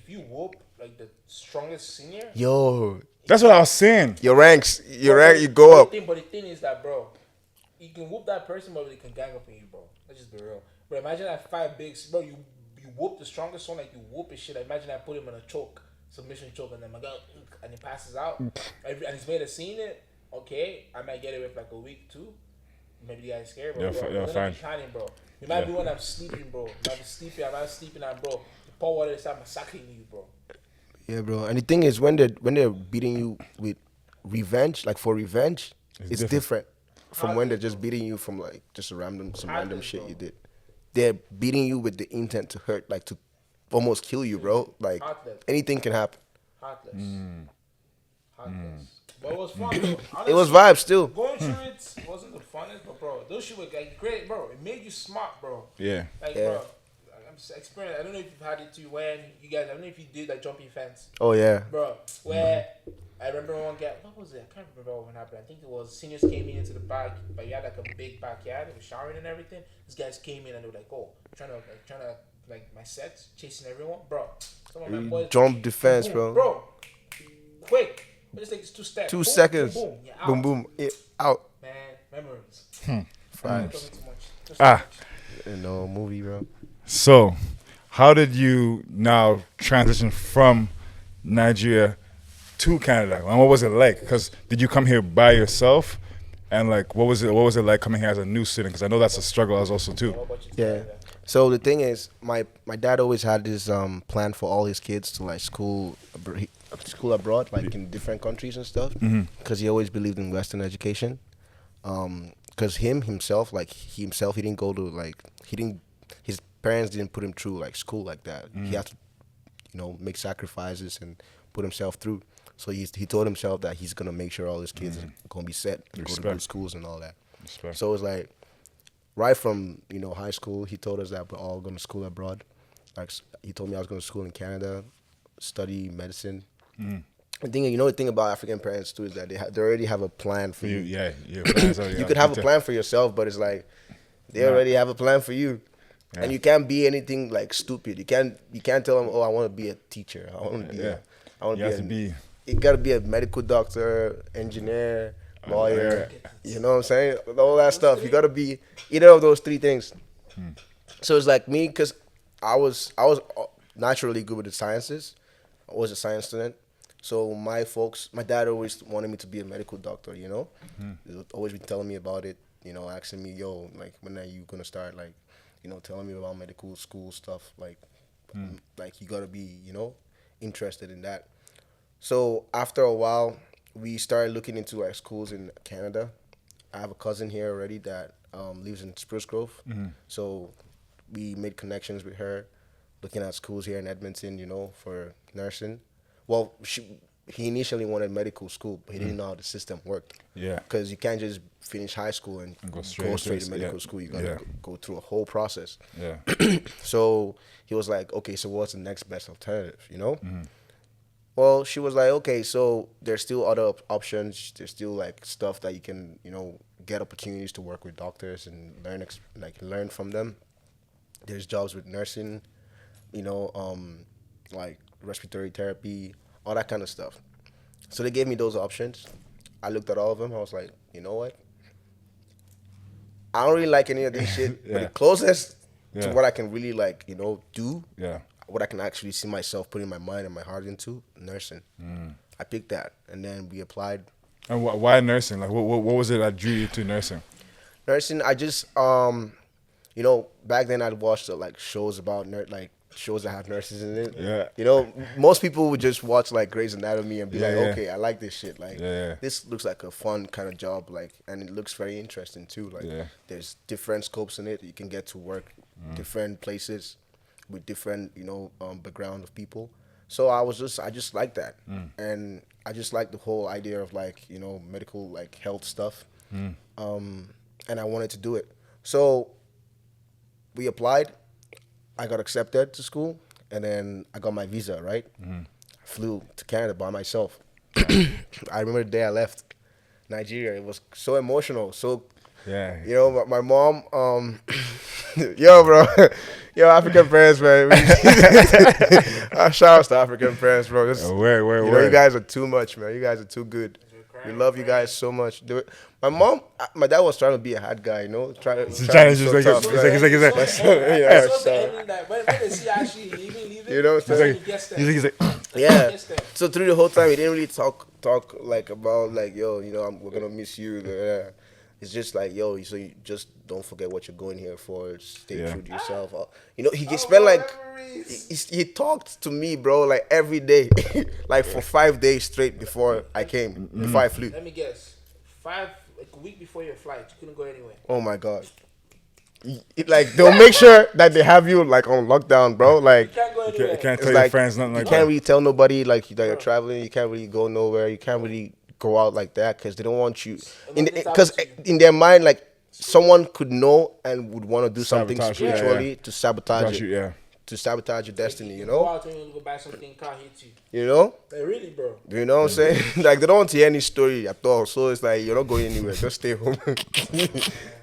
you whoop, like, the strongest senior, Yo, That's what I was saying. your ranks, you go up. But the thing is that, bro, you can whoop that person, but they can gang up on you, bro. Let's just be real. But imagine that 5 bigs, bro. You whoop the strongest one, like you whoop his shit. Imagine I put him in a submission choke, and then my guy, and he passes out, and he's made a scene it. Okay, I might get it with like a week 2. Maybe the guy's scared, bro. Yeah, fine. Shining, bro. It might be when I'm sleeping, bro. I'm not sleeping, and bro, the pour water is massacring you, bro. Yeah, bro. And the thing is, when they're beating you with revenge, like for revenge, it's different from when they're just beating you from like just some random shit bro. you did. They're beating you with the intent to hurt, like to almost kill you, bro. Like Heartless. anything can happen. Heartless. But it was fun, though. Honestly, It was vibes still. going through it wasn't the funnest, but bro, those shit were like great, bro. It made you smart, bro. Yeah. Like, Yeah. bro, I'm just experiencing. I don't know if you've had it too. When you guys, I don't know if you did like jumping fence, Oh yeah. bro. Where I remember one guy. What was it? I can't remember what happened. I think it was seniors came in into the back, but you had like a big backyard. It was showering and everything. These guys came in and they were like, "Oh, trying to like my sets, chasing everyone, bro." Some of my boys Jump defense, boom, bro. Quick. Just like it's 2 steps. 2 Boom, seconds. Boom, boom, you're out. Boom, boom. Out. Man, memories. Vibes. Too much. Just Ah. too much. No movie, bro. So, how did you now transition from Nigeria to Canada? And what was it like? Because did you come here by yourself? And like, what was it like coming here as a new student? Because I know that's a struggle as also too. What about you, Yeah. Tyler? So the thing is, my dad always had this plan for all his kids to like school abroad, like in different countries and stuff, because he always believed in Western education. Because he didn't go to like his parents didn't put him through like school like that. He had to, make sacrifices and put himself through. So he told himself that he's gonna make sure all his kids are gonna be set, go to Respect. good schools and all that. Respect. So it was like, right from high school, he told us that we're all going to school abroad. Like he told me I was going to school in Canada, study medicine. The thing about African parents too is that they already have a plan for you. Yeah. You could have a plan for yourself, but it's like they already have a plan for you, and you can't be anything like stupid. You can't tell them, oh, I want to be a teacher. I want to be. I want You have to to be. be. You gotta be a medical doctor, engineer, lawyer. You know what I'm saying? All that stuff. You gotta be either of those 3 things. So it's like me, because I was naturally good with the sciences. I was a science student. So my dad always wanted me to be a medical doctor. You know, he would always be telling me about it. You know, asking me, yo, like, when are you gonna start? Like, you know, telling me about medical school stuff. Like you gotta be, you know, interested in that. So after a while, we started looking into like schools in Canada. I have a cousin here already that lives in Spruce Grove. So we made connections with her, looking at schools here in Edmonton, you know, for nursing. Well, he initially wanted medical school, but he didn't know how the system worked. Yeah. Because you can't just finish high school and Go go straight straight to to medical yeah. school. You gotta Yeah. go through a whole process. Yeah. So he was like, okay, so what's the next best alternative, you know? Well, she was like, okay, so there's still other options. There's still like stuff that you can, you know, get opportunities to work with doctors and learn from them. There's jobs with nursing, you know, like respiratory therapy, all that kind of stuff. So they gave me those options. I looked at all of them. I was like, you know what? I don't really like any of this shit, but Yeah. the closest to Yeah. what I can really like, you know, do, Yeah. what I can actually see myself putting my mind and my heart into, nursing. I picked that, and then we applied. And why nursing? Like, what was it that drew you to nursing? Nursing, I just you know, back then I'd watch like shows about shows that have nurses in it. Yeah. You know, most people would just watch like Grey's Anatomy and be Yeah, like, yeah. okay, I like this shit. Like, Yeah. this looks like a fun kind of job. Like, and it looks very interesting too. Like, Yeah. there's different scopes in it. You can get to work different places with different, you know, background of people. So I just like that, and I just like the whole idea of like, you know, medical like health stuff, and I wanted to do it. So we applied. I got accepted to school, and then I got my visa, right? I flew to Canada by myself. I remember the day I left Nigeria. It was so emotional. So, Yeah. you know, my mom, yo, bro, yo, African parents, man. Shout out to African parents, bro. This, Where? you know, you guys are too much, man. You guys are too good. We love you guys so much. My dad was trying to be a hard guy, you know, trying to Just be so like, tough, he's right? like, Yeah, So so- ending that when is he actually leaving? You know what I'm saying? He gets there. he's like, Yeah. Gets there. So through the whole time, he didn't really talk like about like, yo, you know, we're gonna miss you. It's just like, yo, so you just don't forget what you're going here for. Stay Yeah. true to yourself. You know, he spent like he talked to me, bro, like every day, like for 5 days straight before I came, before I flew. Let me guess. Like a week before your flight, you couldn't go anywhere. Oh my god. Like they'll make sure that they have you like on lockdown, bro. Like You can't go anywhere. can't it's tell your like friends nothing like you can't that. really tell nobody like that you're traveling. You can't really go nowhere. You can't really go out like that because they don't want you. Because in their mind, like someone could know and would want to do something Sabotage you, yeah, spiritually to sabotage Got it, you, yeah. to sabotage your destiny. You Go know, out when you go buy something, car hit you. you know, Like really, bro. you know what I'm saying. Like they don't want to hear any story at all. So it's like you're not going anywhere. Just stay home.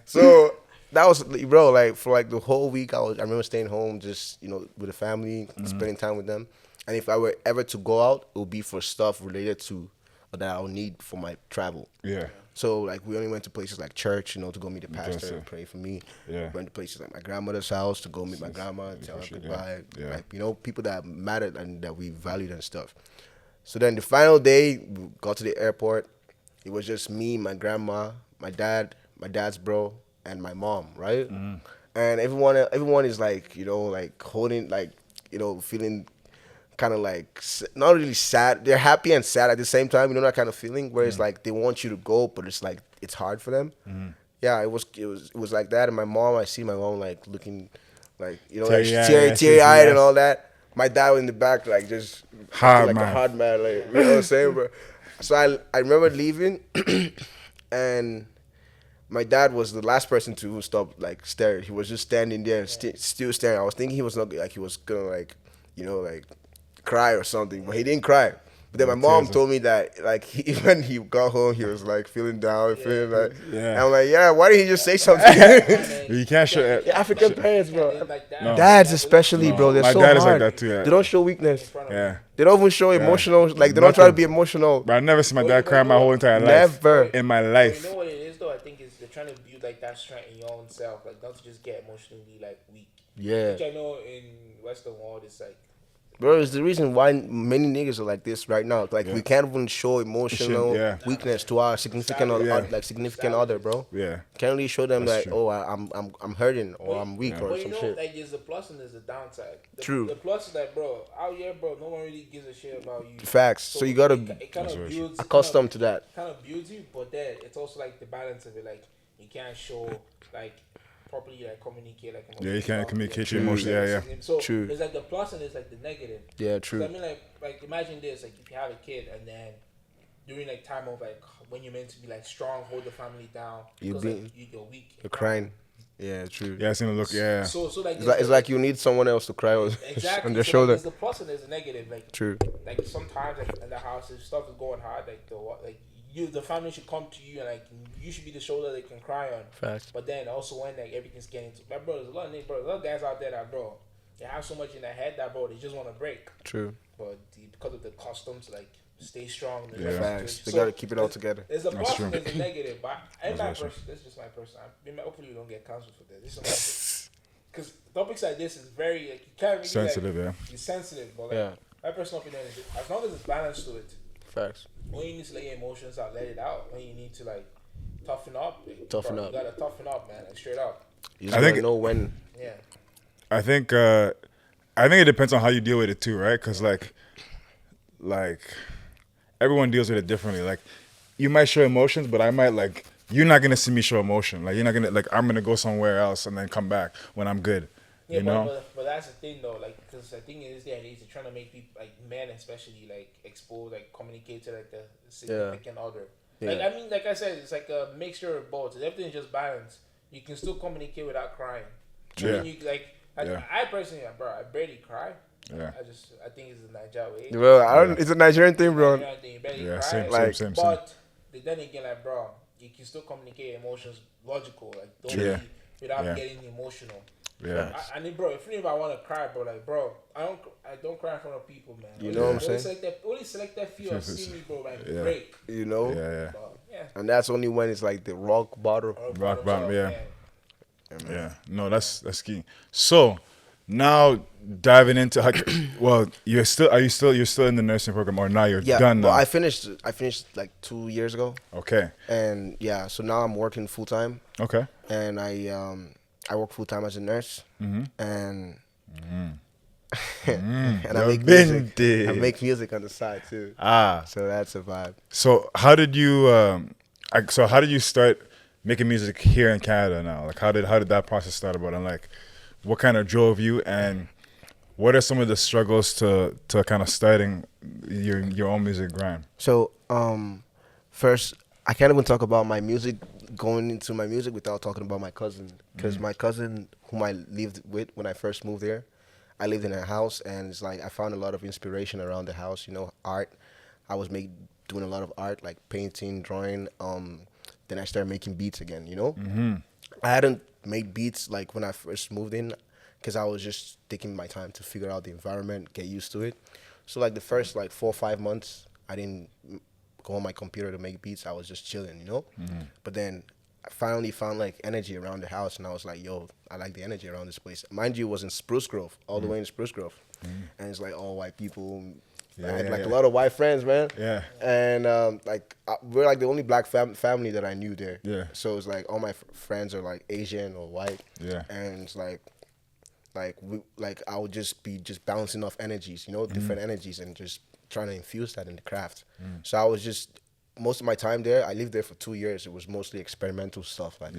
So that was, bro, like for like the whole week, I remember staying home, just, you know, with the family, spending time with them. And if I were ever to go out, it would be for stuff related to that I'll need for my travel. Yeah. So like we only went to places like church, you know, to go meet the pastor Interesting. and pray for me. Yeah. Went to places like my grandmother's house to go meet my grandma and tell her shit, goodbye. yeah. Yeah. Like, you know, people that mattered and that we valued and stuff. So then the final day, we got to the airport. It was just me, my grandma, my dad's bro, and my mom, right? And everyone is like, you know, like holding, like, you know, feeling kind of like not really sad. They're happy and sad at the same time. You know that kind of feeling where it's like they want you to go, but it's like it's hard for them. Yeah, it was like that. And my mom, I see my mom like looking, like, you know, like teary eyed and all that. My dad was in the back, like just Hard like man. a hard man, like, you know what I'm saying, bro. So I remember leaving, and my dad was the last person to stop like staring. He was just standing there, still staring. I was thinking he was not like he was gonna like, you know, like cry or something, but he didn't cry. But then my mom told me that like when he got home, he was like feeling down, feeling like. Yeah. And I'm like, yeah. Why didn't he just say something? You can't show it. African parents, bro. Like that. No. Dads especially, bro. They're My so dad is like hard. that too, yeah. They don't show weakness. Yeah. They don't even show emotional. Like they don't try to be emotional. But I never seen my dad cry my whole entire life. Never. In my You life. know what it is though? I think is they're trying to build like that strength in your own self, like not to just get emotionally like weak. Yeah. Which I know in Western world it's like Bro, it's the reason why many niggas are like this right now. Like we can't even show emotional Yeah. weakness to our significant significant other, bro. Yeah. Can't really show them That's like, true. oh, I'm hurting or I'm weak or But you some know, shit. like there's the plus and there's the downside. True. The plus is that, bro, out here, bro, no one really gives a shit about you. Facts. So you gotta it kind of builds accustomed to that. Kind of builds you, but then it's also like the balance of it. Like you can't show like properly like communicate like Yeah, you can't communicate your True. emotions. Yeah. So True. there's like the plus and there's like the negative. Yeah, true. So, I mean, like imagine this: like if you have a kid and then during like time of like when you're meant to be like strong, hold the family down, You're because, being- like, you're weak. You're crying. Yeah, true. Yeah, I seen the look. Yeah. So like It's like you need someone else to cry on, exactly on their so, shoulder. Like, there's the plus and there's the negative. Like True. like sometimes like in the house if stuff is going hard, like the family should come to you and like you should be the shoulder they can cry on. Facts. But then also when like everything's getting to bro, there's a lot of guys out there that bro, they have so much in their head that bro they just want to break. True. But because of the customs, like stay strong. Yeah. Facts. They So, gotta keep it all together. There's a plus true. and there's a negative. But in my That's person, that's just my person. Hopefully we don't get cancelled for this. Because topics like this is very like you can't really Sensitive, like, yeah. It's sensitive, but like Yeah. my personal opinion is as long as it's balanced to it. Facts. When you need to let your emotions out, let it out. When you need to like toughen up, Toughen bro, up. You gotta toughen up, man. Like straight up. You just I think gotta know when. Yeah. I think it depends on how you deal with it too, right? Because like everyone deals with it differently. Like you might show emotions, but I might like you're not gonna see me show emotion. Like you're not gonna like I'm gonna go somewhere else and then come back when I'm good. Yeah, You know? but that's the thing though, like, because the thing is, they're trying to make people, like, men especially, like, expose, like, communicate to, like, the significant other. Yeah. Like, I mean, like I said, it's like a mixture of both. Everything's just balanced. You can still communicate without crying. Yeah. I mean, I personally, bro, I barely cry. Yeah. I think it's a Nigerian way. Bro, I don't. It's a Nigerian thing, bro. You barely Yeah, cry. same. But then again, like, bro, you can still communicate emotions logical. Like, don't Yeah. be without Yeah. getting emotional. Yeah. I mean, bro, if I want to cry, bro, like, bro, I don't cry in front of people, man. You know what I'm saying? Only select that few and see me, bro, like, Yeah. break. You know. Yeah. But, yeah. And that's only when it's like the rock bottom. Rock bottom, yeah. Yeah. No, that's key. So now diving into well, you're still in the nursing program or now you're Yeah. done now? Well, I finished like 2 years ago, Okay. and yeah, so now I'm working full time, Okay. and I work full time as a nurse, Mm-hmm. and Mm. and I Yo, make music. vintage. I make music on the side too. Ah. So that's a vibe. So how did you how did you start making music here in Canada now? Like how did that process start about, and like what kind of drove you, and what are some of the struggles to kind of starting your own music grind? So first, I can't even talk about my music, going into my music without talking about my cousin, because my cousin, whom I lived with when I first moved here, I lived in a house, and it's like I found a lot of inspiration around the house. You know, art. I was doing a lot of art, like painting, drawing. Then I started making beats again. You know, I hadn't made beats like when I first moved in, because I was just taking my time to figure out the environment, get used to it. So like the first like 4 or 5 months, I didn't go on my computer to make beats. I was just chilling, you know. But then I finally found like energy around the house, and I was like, yo, I like the energy around this place. Mind you, it was in Spruce Grove, all the way in Spruce Grove, and it's like all white people. I had like a lot of white friends, man. Yeah. And we're like the only black family that I knew there. Yeah. So it's like all my friends are like Asian or white. Yeah. And it's like I would just be bouncing off energies, you know, different energies, and just trying to infuse that in the craft. So I was just, most of my time there, I lived there for 2 years. It was mostly experimental stuff, like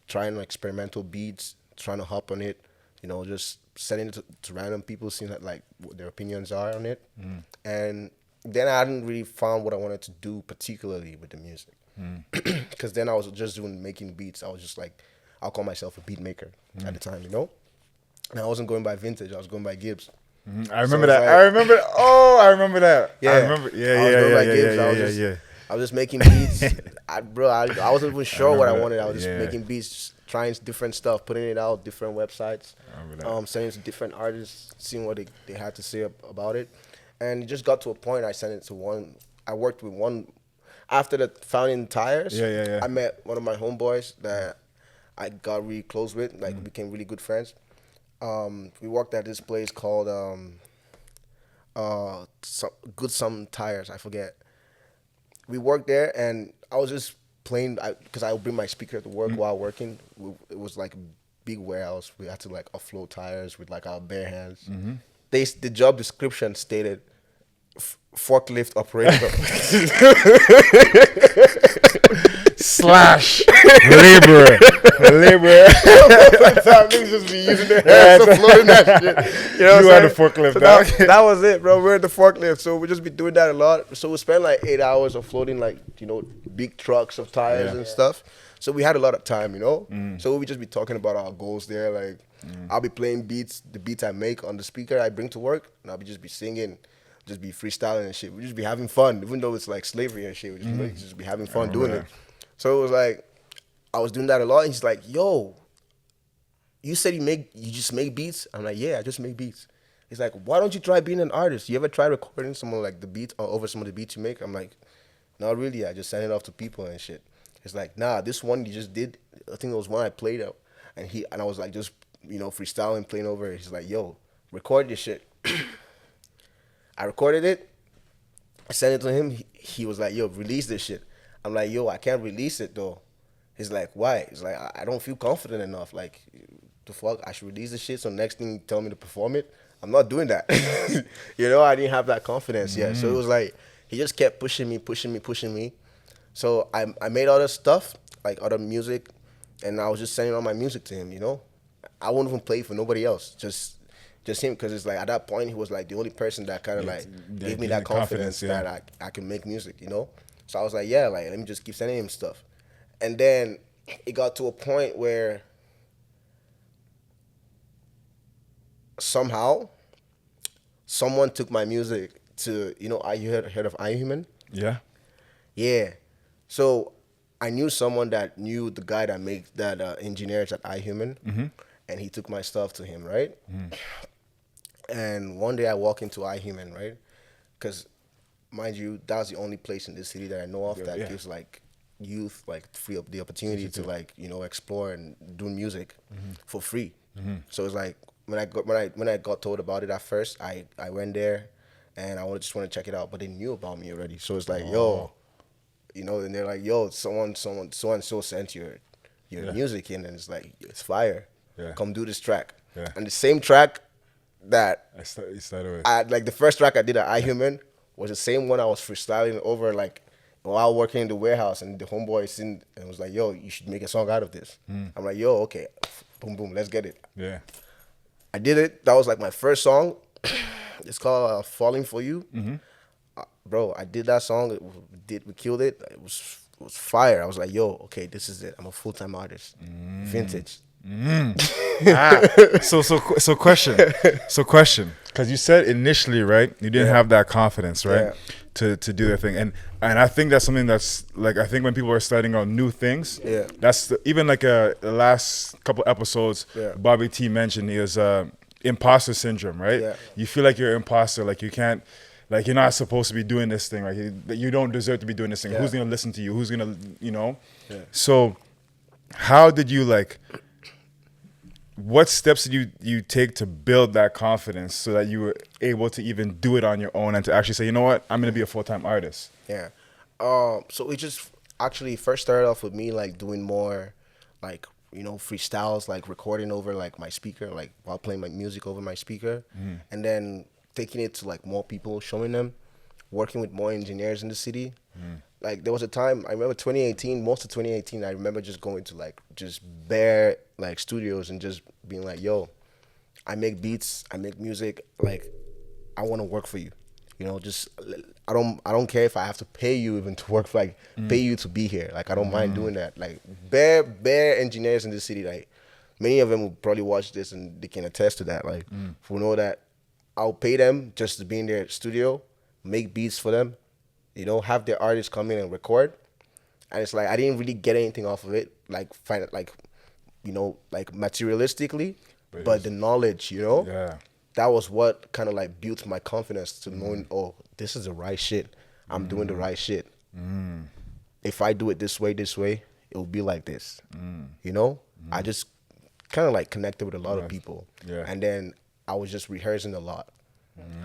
trying experimental beats, trying to hop on it, you know, just sending it to random people, seeing that, like what their opinions are on it. And then I hadn't really found what I wanted to do particularly with the music, because then I was just making beats. I was just like, I'll call myself a beat maker at the time, you know. And I wasn't going by vintage. I was going by Gibbs. I remember So that. it's I remember. Oh, I remember that. Yeah. I remember. I was going by Gibbs. Yeah. I was just making beats. I wasn't even sure what I remember wanted. that. I was just making beats, just trying different stuff, putting it out, different websites, I remember that. sending it to different artists, seeing what they had to say about it. And it just got to a point I sent it to one. I worked with one. After the founding Tires, Yeah. I met one of my homeboys that I got really close with, like became really good friends. We worked at this place called some tires. I forget. We worked there, and I was just playing because I would bring my speaker to work while working. It was like a big warehouse. We had to like offload tires with like our bare hands. The job description stated forklift operator. Slash laborer. Niggas just be using their hands to floating that shit. You know You what had I'm the saying? forklift, So dog. that was it, bro. We're at the forklift, so we just be doing that a lot. So we spend like 8 hours of floating like big trucks of tires and stuff. So we had a lot of time, So we just be talking about our goals there. Like I'll be playing the beats I make on the speaker I bring to work, and I'll just be singing. Just be freestyling and shit. We just be having fun, even though it's like slavery and shit. We just be having fun doing it. So it was like I was doing that a lot. And he's like, "Yo, you said you just make beats?" I'm like, "Yeah, I just make beats." He's like, "Why don't you try being an artist? You ever try recording someone like the beat or over some of the beats you make?" I'm like, "Not really. I just send it off to people and shit." He's like, "Nah, this one you just did. I think it was one I played out, and I was like just freestyling, playing over it." He's like, "Yo, record your shit." I recorded it. I sent it to him. He was like, "Yo, release this shit." I'm like, "Yo, I can't release it though." He's like, "Why?" He's like, I don't feel confident enough. Like, the fuck? I should release this shit so next thing you tell me to perform it? I'm not doing that." I didn't have that confidence yet. So it was like, he just kept pushing me. So I made other stuff, like other music, and I was just sending all my music to him, I wouldn't even play for nobody else. Just him, because it's like at that point he was like the only person that kind of gave me that confidence that I can make music, So I was like, yeah, like let me just keep sending him stuff. And then it got to a point where somehow someone took my music to, you heard of iHuman? Yeah. Yeah. So I knew someone that knew the guy that engineers at iHuman, and he took my stuff to him, right? And one day I walk into iHuman, right? Because, mind you, that's the only place in this city that I know of that gives like youth like free up the opportunity to like explore and do music for free. So it's like when I got told about it at first, I went there and I just want to check it out, but they knew about me already. So it's like, yo, and they're like, yo, someone so and so sent your music in, and it's like, it's fire. Yeah. Come do this track. Yeah. And the same track that You started with. like the first track I did at iHuman was the same one I was freestyling over like while working in the warehouse, and the homeboy seen and was like, yo, you should make a song out of this. I'm like, yo, okay, boom, boom, let's get it. Yeah. I did it. That was like my first song. It's called Falling For You. Bro, I did that song. We killed it. It was fire. I was like, yo, okay, this is it. I'm a full-time artist. Vintage. So question. Because you said initially, right, you didn't have that confidence, right, to do that thing, and I think that's something that's like, I think when people are starting out new things, that's even like the last couple episodes, Bobby T mentioned is imposter syndrome, right? You feel like you're an imposter, like you can't. Like, you're not supposed to be doing this thing. Like, you don't deserve to be doing this thing. Who's going to listen to you? Who's going to, So how did you, what steps did you take to build that confidence so that you were able to even do it on your own and to actually say, you know what, I'm going to be a full-time artist? Yeah. So it just actually first started off with me, like, doing more, like, freestyles, like, recording over, like, my speaker, like, while playing my music over my speaker. And then taking it to like more people, showing them, working with more engineers in the city. Like there was a time, I remember 2018, most of 2018, I remember just going to like just bare like studios and just being like, yo, I make beats, I make music, like I want to work for you. Just I don't care if I have to pay you even to work, like pay you to be here. Like I don't mind doing that. Like bare engineers in the city, like many of them will probably watch this and they can attest to that. Like who know that I'll pay them just to be in their studio, make beats for them, have their artists come in and record. And it's like I didn't really get anything off of it, like like materialistically, but the knowledge, that was what kind of like built my confidence to knowing, oh, this is the right shit. I'm doing the right shit. If I do it this way, it will be like this. I just kind of like connected with a lot of people. And then I was just rehearsing a lot.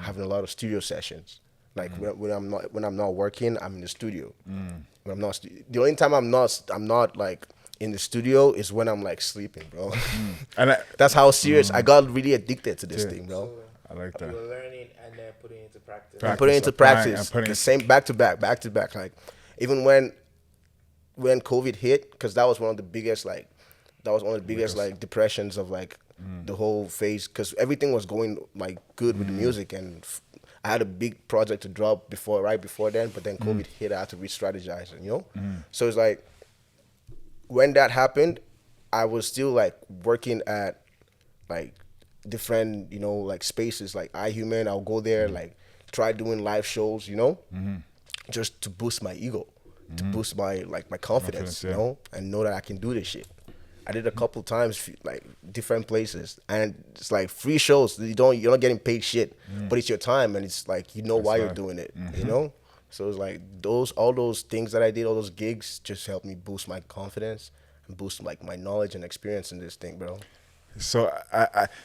having a lot of studio sessions. Like when I'm not working, I'm in the studio. When I'm not, the only time I'm not like in the studio is when I'm like sleeping, bro. And that's how serious I got. Really addicted to this thing, bro. I like that. You were learning and then putting it into practice. I'm putting it into practice. Putting The same back to back. Like even when COVID hit, because that was one of the biggest like depressions of like the whole phase, because everything was going like good with the music, and I had a big project to drop right before then, but then COVID hit. I had to re-strategize, so it's like when that happened, I was still like working at like different like spaces like iHuman. I'll go there, like try doing live shows, just to boost my ego, to boost my my confidence, and know that I can do this shit. I did a couple times, like different places, and it's like free shows. You're not getting paid shit, but it's your time, and it's like why you're doing it, So it's like all those things that I did, all those gigs, just helped me boost my confidence and boost like my knowledge and experience in this thing, bro. So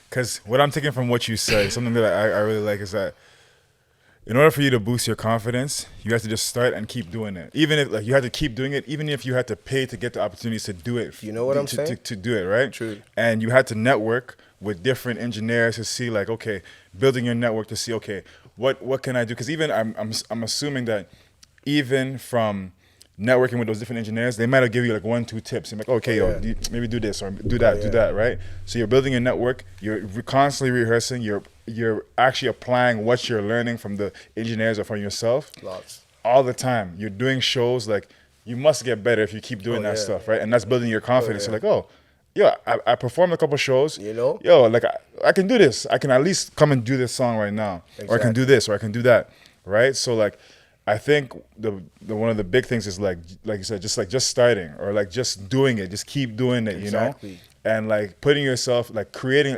because what I'm taking from what you said, something that I really like is that in order for you to boost your confidence, you have to just start and keep doing it. Even if like you have to keep doing it, even if you had to pay to get the opportunities to do it. You know what I'm saying? To do it, right? True. And you had to network with different engineers to see like, okay, building your network to see, okay, what can I do? Because even I'm assuming that even from networking with those different engineers, they might have give you like 1-2 tips. You're like, okay, maybe do this or do that, right? So you're building a network. You're constantly rehearsing. You're actually applying what you're learning from the engineers or from yourself. Lots. All the time. You're doing shows. Like, you must get better if you keep doing that stuff, right? And that's building your confidence. You're like, I performed a couple shows. Like I can do this. I can at least come and do this song right now. Exactly. Or I can do this, or I can do that, right? So like, I think the one of the big things is like you said, just starting, or like just doing it, just keep doing it, Exactly. and like putting yourself, like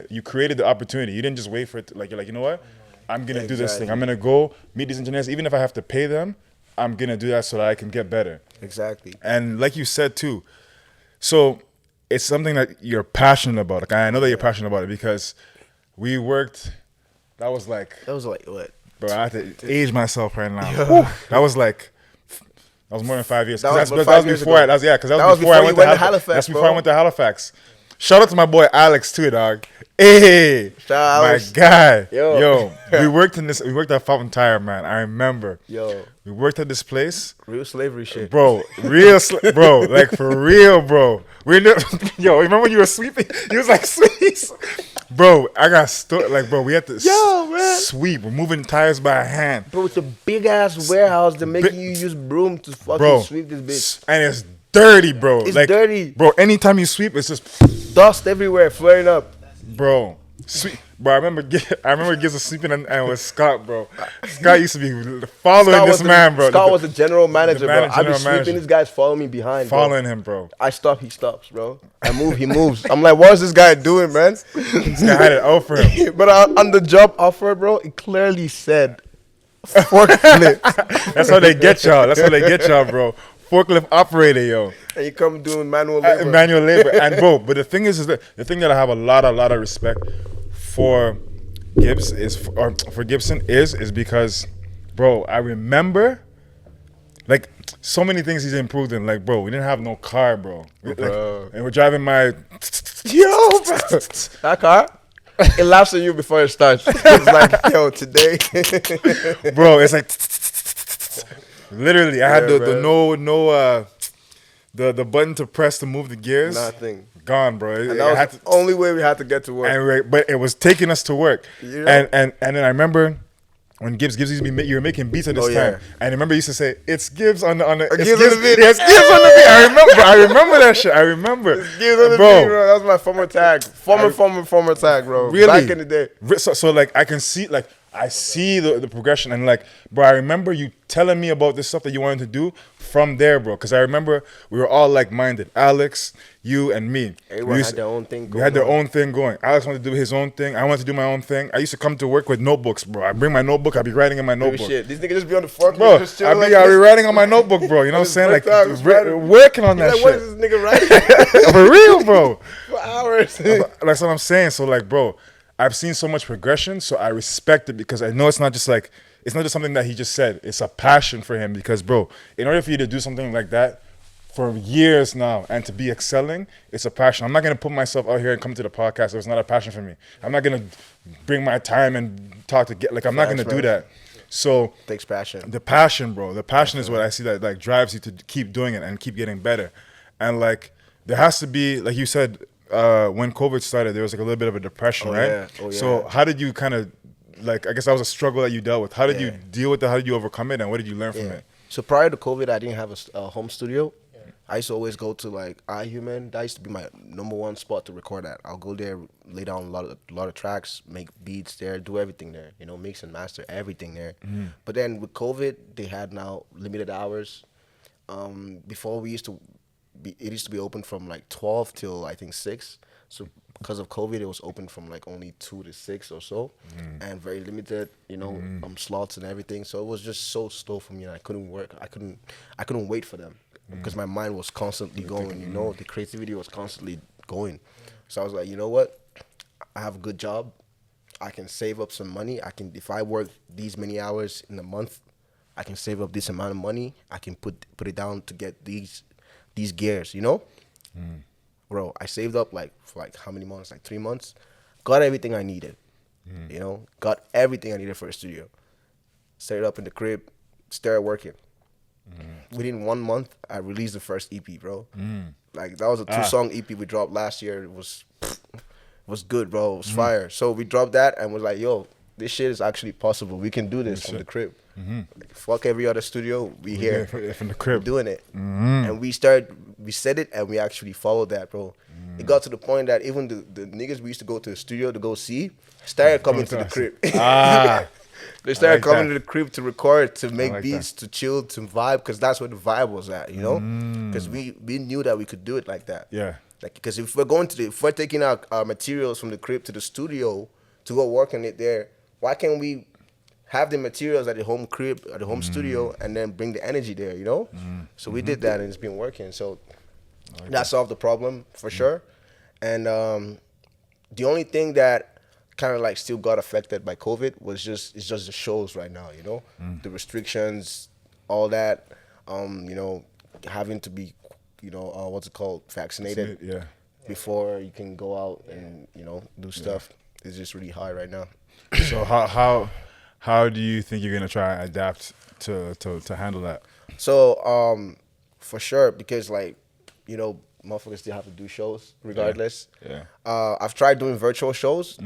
you created the opportunity. You didn't just wait for it. You're like, you know what? I'm gonna do this thing. I'm gonna go meet these engineers, even if I have to pay them. I'm gonna do that so that I can get better. Exactly. And like you said too, so it's something that you're passionate about. Like I know that you're passionate about it because we worked. That was like what? Bro, I have to age myself right now. That was more than 5 years. That was before I went to Halifax. That's before I went to Halifax. Shout out to my boy Alex too, dog. Hey, my guy. Yo, we worked at Fountain Tire, man. I remember. We worked at this place. Real slavery shit, bro. Bro, like for real, bro. Remember when you were sweeping? You was like sweep. Bro, I got bro, we had to sweep. We're moving tires by hand. Bro, it's a big ass warehouse. They're making you use broom to fucking sweep this bitch. And it's dirty, bro. It's dirty. Bro, anytime you sweep, it's just dust everywhere, flaring up. Bro, sweep. Bro, I remember Gibson sleeping and with Scott, bro. Scott used to be following this man, bro. Scott was the general manager, bro. I be sleeping, this guy's following me behind, following him, bro. I stop, he stops, bro. I move, he moves. I'm like, what's this guy doing, man? This guy had it out for him. But on the job offer, bro, it clearly said forklift. That's how they get y'all, bro. Forklift operator, yo. And you come doing manual labor. And bro, but the thing is that the thing that I have a lot of respect for Gibson is because, bro, I remember like so many things he's improved in. Like, bro, we didn't have no car, bro. And we're driving my bro. That car, it laughs at you before it starts. It's like, yo, today, bro. It's like literally, I had the button to press to move the gears. Nothing. Gone, bro. And that was the only way we had to get to work. But it was taking us to work. And then I remember when Gibbs used to be, you were making beats at this time. And I remember you used to say, it's Gibbs on the it's Gibbs on the beat. Yes, Gibbs on the beat. I remember that shit. I remember. It's Gibbs on the beat, bro. That was my former tag. Former tag, bro. Really? Back in the day. So like I can see like I see the progression, and like, bro, I remember you telling me about this stuff that you wanted to do from there, bro. Because I remember we were all like-minded. Alex, you, and me. Everyone had their own thing going. We had their own thing going. Alex wanted to do his own thing. I wanted to do my own thing. I used to come to work with notebooks, bro. I bring my notebook. I be writing in my notebook. Shit. These niggas just be on the forklift. Bro, just I be writing on my notebook, bro. You know what I'm saying? Like, working on that like, shit. what is this nigga writing? For real, bro. For hours. That's what I'm saying. So, like, bro, I've seen so much progression, so I respect it because I know it's not just something that he just said. It's a passion for him because, bro, in order for you to do something like that for years now and to be excelling, it's a passion. I'm not gonna put myself out here and come to the podcast if it's not a passion for me. I'm not gonna bring my time and talk to get like I'm not gonna do that. So Takes passion. the passion, bro. The passion is what I see that like drives you to keep doing it and keep getting better. And like there has to be, like you said, when COVID started, there was like a little bit of a depression, right? Yeah. Oh, yeah. So how did you kind of like? I guess that was a struggle that you dealt with. How did you deal with it? How did you overcome it? And what did you learn from it? So prior to COVID, I didn't have a home studio. I used to always go to like iHuman. That used to be my #1 spot to record at. I'll go there, lay down a lot of tracks, make beats there, do everything there. You know, mix and master everything there. But then with COVID, they had now limited hours. Before it used to be open from like 12 till I think 6. So because of COVID, it was open from like only 2 to 6 or so, and very limited, you know, slots and everything. So it was just so slow for me, and I couldn't work. I couldn't wait for them because my mind was constantly going. You know, the creativity was constantly going. So I was like, you know what? I have a good job. I can save up some money. If I work these many hours in a month, I can save up this amount of money. I can put it down to get these gears, you know? Bro, I saved up for how many months? Like 3 months. Got everything I needed. You know? Got everything I needed for a studio. Started up in the crib. Started working. Within 1 month, I released the first EP, bro. Like, that was a 2-song EP we dropped last year. It was good, bro. It was fire. So we dropped that and was like, yo, this shit is actually possible. We can do this from the crib. Like, fuck every other studio. We here from the crib doing it. And we said it and we actually followed that, bro. It got to the point that even the niggas we used to go to the studio to go see started coming to the crib. They started coming to the crib to record, to make beats, to chill, to vibe, because that's where the vibe was at, you know? Because we knew that we could do it like that. Yeah. Like, because if we're taking our materials from the crib to the studio to go work on it there, why can't we have the materials at the home crib, at the home studio, and then bring the energy there, you know? So we did that, and it's been working. So that solved the problem for sure. And the only thing that kind of like still got affected by COVID was just the shows right now, you know? The restrictions, all that, you know, having to be, you know, what's it called, vaccinated before you can go out and, you know, do stuff. It's just really hard right now. So how do you think you're gonna try and adapt to handle that? So for sure, because like, you know, motherfuckers still have to do shows regardless. I've tried doing virtual shows.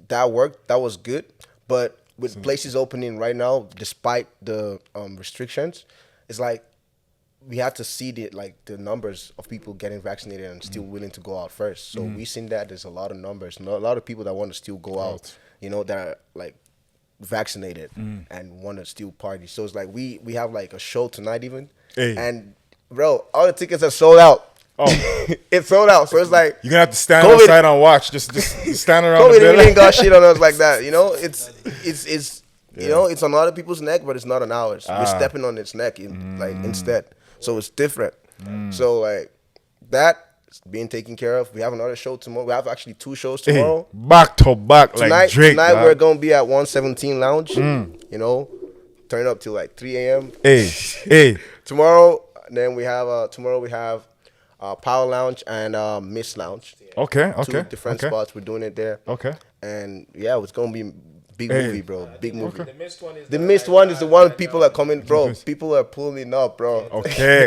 That worked. That was good. But with places opening right now, despite the restrictions, it's like we had to see the numbers of people getting vaccinated and still willing to go out first. So we seen that there's a lot of numbers, a lot of people that want to still go out, you know, that are like vaccinated and want to still party. So it's like we have like a show tonight even, and bro, all the tickets are sold out. It's sold out. So it's like you're gonna have to stand outside and watch. Just stand around. COVID really ain't got shit on us like that, you know. It's you know, it's on other people's neck, but it's not on ours. We're stepping on its neck instead. So it's different. So like that being taken care of. We have another show tomorrow. We have actually 2 shows tomorrow. Back to back, like Drake. Tonight we're gonna be at 117 Lounge. You know, turn up till like 3 a.m. Tomorrow, then we have Power Lounge and Miss Lounge. Okay. 2 different spots. We're doing it there. And yeah, it's gonna be big movie, bro. Big movie. The missed one is the one people are coming, bro. People are pulling up, bro. Okay.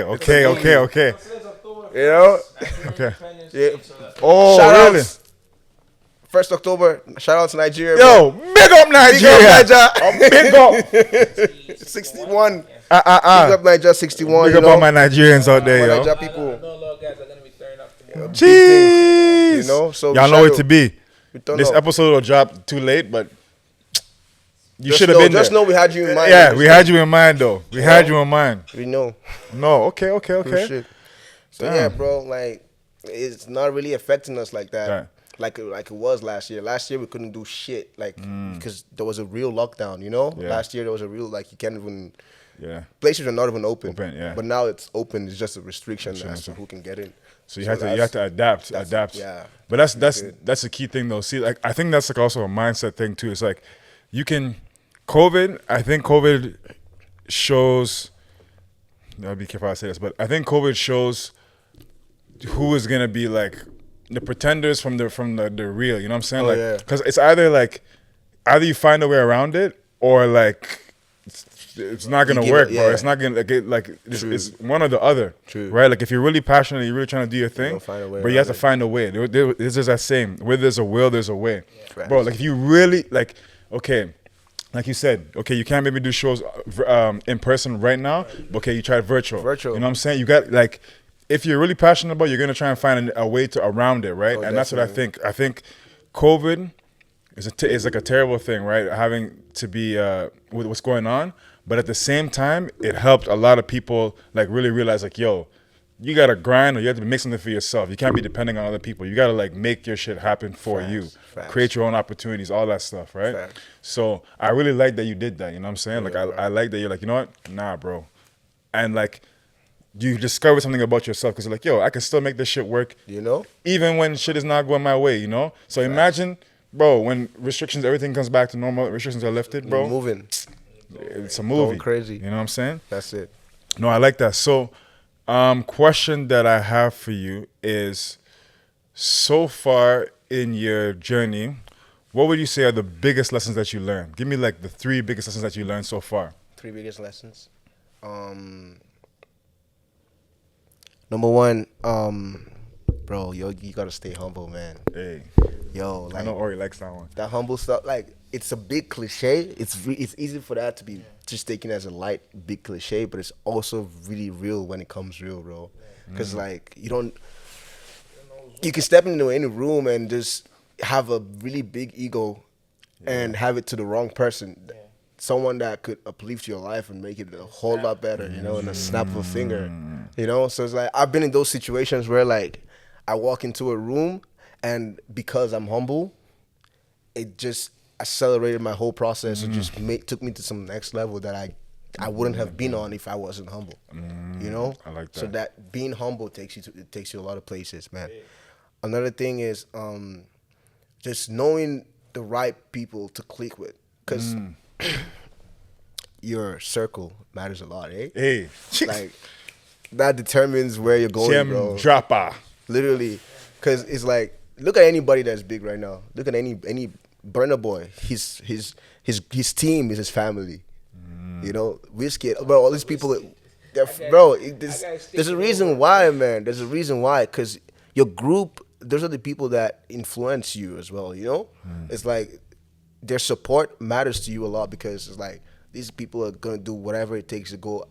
You know? Okay. Yeah. Oh, Shout really? outs. 1st October. Shout out to Nigeria. Yo, big up Nigeria. Big up. 61. Big up Nigeria 61. Big up all my Nigerians out there, yo. Nigeria people. guys are gonna be turning up tomorrow. Jeez. You know, so y'all know where to be. This episode will drop too late, but you Just should have been there. Just know we had you in mind. Yeah, we had you in mind, though. We had you in mind. We know. No, okay. Good shit. So yeah, bro, like it's not really affecting us like that. Right. Like it was last year. Last year we couldn't do shit, like because there was a real lockdown. You know, last year there was a real, like, you can't even Yeah. Places are not even open. Yeah. But now it's open. It's just a restriction Sure, as to sure. who can get in. So you have to adapt. Yeah. But that's the key thing though. See, like I think that's like also a mindset thing too. It's like you can I think COVID shows I'll be careful how I say this, but I think COVID shows who is gonna be like the pretenders from the real. You know what I'm saying? Oh, like, yeah. because it's either you find a way around it or like it's not gonna work, bro. It's not gonna it's one or the other, right? Like if you're really passionate, you're really trying to do your thing, but you have to find a way. This is that same. Where there's a will, there's a way, bro. Like if you really like, okay. Like you said, okay, you can't maybe do shows in person right now, but okay, you tried virtual. You know what I'm saying? You got like, if you're really passionate about it, you're gonna try and find a way around it, right? And that's what I think. I think COVID is like a terrible thing, right? Having to be with what's going on, but at the same time, it helped a lot of people like really realize like, yo, you gotta grind or you have to make something for yourself. You can't be depending on other people. You gotta like make your shit happen for you. Create your own opportunities, all that stuff, right? So I really like that you did that, you know what I'm saying? Like I like that you're like, you know what? Nah, bro. And like you discover something about yourself because you're like, yo, I can still make this shit work. You know? Even when shit is not going my way, you know? So imagine, bro, when restrictions, everything comes back to normal, restrictions are lifted, bro. You're moving. It's a movie. Going crazy. You know what I'm saying? That's it. No, I like that. So question that I have for you is, so far in your journey, what would you say are the biggest lessons that you learned? Give me like the 3 biggest lessons that you learned so far. 3 biggest lessons. Number 1, bro, yo, you gotta stay humble, man. Hey, yo, like, I know Ori likes that one. That humble stuff, like, it's a big cliche. It's easy for that to be just taken as a light, big cliche, but it's also really real when it comes real, bro. Because like you can step into any room and just have a really big ego and have it to the wrong person. Someone that could uplift your life and make it a whole lot better, you know, in a snap of a finger, you know? So it's like, I've been in those situations where like I walk into a room and because I'm humble, it just accelerated my whole process and just took me to some next level that I wouldn't have been on if I wasn't humble, you know? I like that. So that being humble takes you a lot of places, man. Another thing is just knowing the right people to click with, because your circle matters a lot, eh? Hey, like that determines where you're going, bro. Dropper. Literally, because it's like, look at anybody that's big right now. Look at any Burna Boy. His team is his family. You know, Whiskey, bro. All these people, there's a reason why, man. There's a reason why, because your group, those are the people that influence you as well. You know, it's like their support matters to you a lot because it's like these people are gonna do whatever it takes to go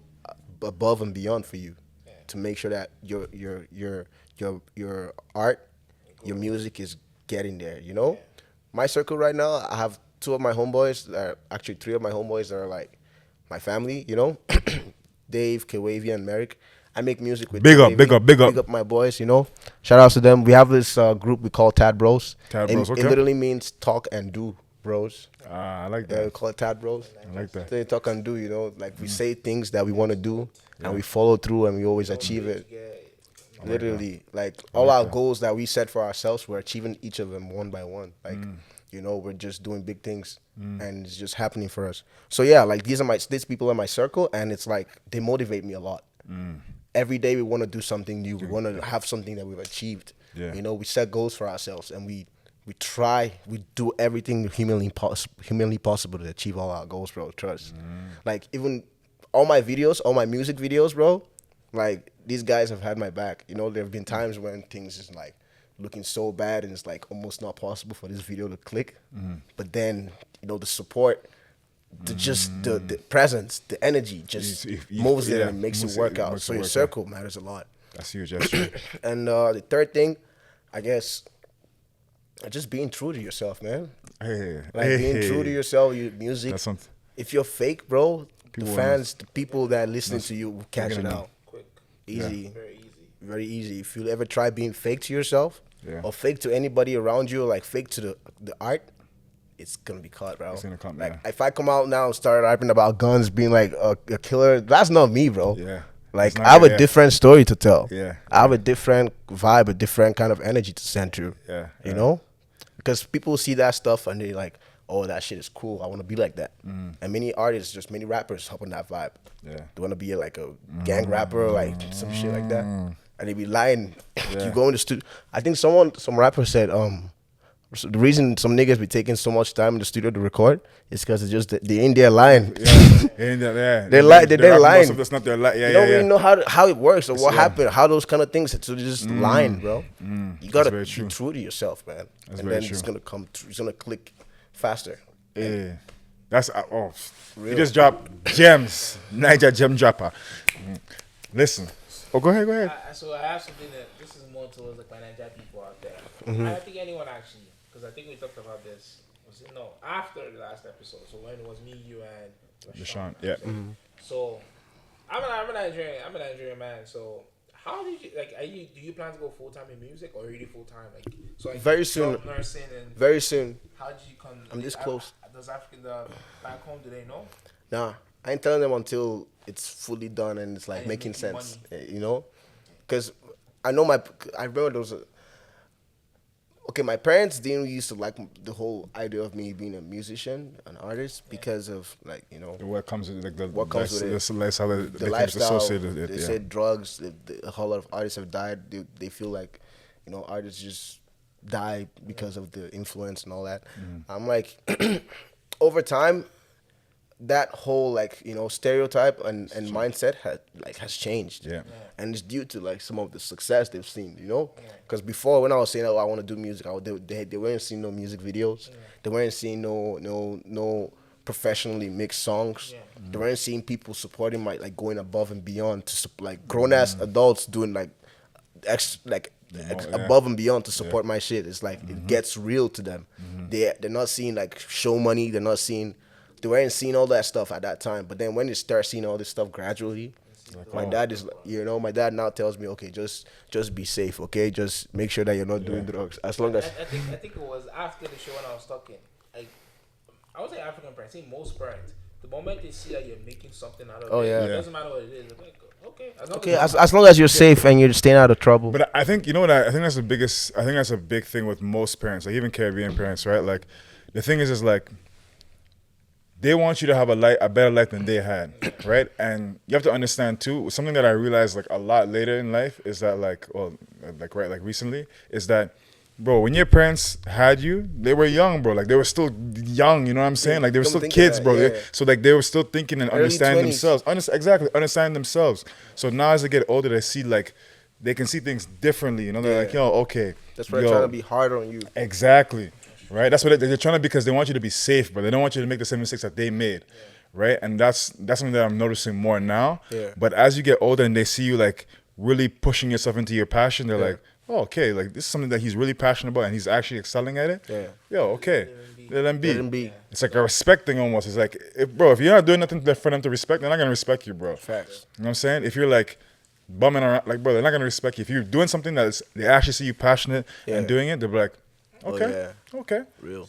above and beyond for you to make sure that your art, your music is getting there. You know, my circle right now, I have 2 of my homeboys, actually 3 of my homeboys that are like my family. You know, Dave, Kawavia, and Merrick. I make music with big up my boys, you know. Shout outs to them. We have this group we call Tad Bros. Tad Bros, okay. It literally means talk and do, bros. I like that. We call it Tad Bros. I like that. They talk and do, you know. Like we say things that we want to do and we follow through and we always achieve it. Literally, like all our goals that we set for ourselves, we're achieving each of them one by one. Like, you know, we're just doing big things and it's just happening for us. So yeah, like these people in my circle, and it's like they motivate me a lot. Every day we want to do something new. We want to have something that we've achieved. You know, we set goals for ourselves and we do everything humanly possible to achieve all our goals, bro. Trust. Like even all my music videos, bro, like these guys have had my back. You know, there have been times when things is like looking so bad and it's like almost not possible for this video to click. But then, you know, the support, the presence, the energy just moves it and makes it work out. So your circle matters a lot. That's huge. That's true. And the third thing, I guess, just being true to yourself, man. Being true to yourself, your music. That's something. If you're fake, bro, the fans, the people that listen to you will catch it out. Quick. Easy. Very easy. Very easy. If you ever try being fake to yourself or fake to anybody around you, or like fake to the art, it's gonna be cut, bro. It's gonna come, like yeah. if I come out now and start rapping about guns being like a killer, that's not me, bro. Yeah. Like It's not I have good, a yeah. different story to tell. Yeah, I have a different vibe, a different kind of energy to send through. Yeah, You yeah. know, because people see that stuff and they're like, "Oh, that shit is cool. I want to be like that." And many artists, just many rappers, hop on that vibe. Yeah. They want to be like a gang rapper, like some shit like that, and they be lying. Yeah. You go in the studio. I think some rapper said, so the reason some niggas be taking so much time in the studio to record is because it's just they're in there lying. Yeah. They're lying. They're lying. That's not their lie. Yeah, You don't yeah, really know how it works or what yeah. happened, how those kind of things. So they're just lying, bro. You gotta very be true. true to yourself, man. That's and very then it's true. gonna come. It's gonna click faster. Yeah. That's you just dropped gems. Niger gem dropper. Listen. Oh, go ahead. So I have something that this is more towards like my Nigerian people out there. Mm-hmm. I don't think anyone actually, because I think we talked about this. Was it no after the last episode? So when it was me, you, and Deshaun, yeah. So I'm a Nigerian man. So how did you like? Do you plan to go full time in music or are you full time like? So like, Very you soon. love nursing and Very soon. how did you come? I'm this close. Does African back home? Do they know? Nah, I ain't telling them until it's fully done and it's like And making making sense. You know, because I remember there was a. Okay, my parents didn't used to like the whole idea of me being a musician, an artist, because of like What comes with like the What comes with it. the lifestyle that the they lifestyle. associated with it. They Yeah. said drugs. A whole lot of artists have died. They feel like, artists just die because of the influence and all that. I'm like, over time, that whole stereotype and mindset has changed. Yeah. And it's due to like some of the success they've seen. Because before when I was saying, oh, I want to do music, they weren't seeing no music videos. They weren't seeing no professionally mixed songs. They weren't seeing people supporting going above and beyond to like grown ass adults doing above and beyond to support my shit. It's like it gets real to them. They're not seeing like show money. They weren't seeing all that stuff at that time. But then when they start seeing all this stuff gradually, my dad is my dad now tells me, okay, just be safe, okay, just make sure that you're not doing drugs. As long as I think it was after the show when I was talking. Like, I would say African parents, I think most parents, the moment they see that you're making something out of it, it doesn't matter what it is. They're like, okay, as long as you're safe and you're staying out of trouble. But I think I think that's the biggest. I think that's a big thing with most parents, like even Caribbean parents, right? Like, the thing is like, they want you to have a better life than they had, right? And you have to understand too, something that I realized like a lot later in life is that like recently is that, bro, when your parents had you, they were young, bro. Like they were still young, you know what I'm saying? Like they were still kids, bro. Yeah. So like they were still thinking and Early understanding 20s. themselves. Understand themselves. So now as they get older, they see like, they can see things differently, you know? They're like, yo, okay. That's why they're trying to be harder on you. Exactly. Right? That's what they're trying to, because they want you to be safe, but they don't want you to make the same mistakes that they made. Right? And that's something that I'm noticing more now. Yeah. But as you get older and they see you like really pushing yourself into your passion, they're like, oh, okay, like this is something that he's really passionate about and he's actually excelling at it. Yeah. Yo, okay. Let them be. Let them be. It's like a respect thing almost. It's like, if you're not doing nothing for them to respect, they're not going to respect you, bro. Facts. You know what I'm saying? If you're like bumming around, like, bro, they're not going to respect you. If you're doing something that they actually see you passionate and doing it, they'll be like, okay, okay. Real.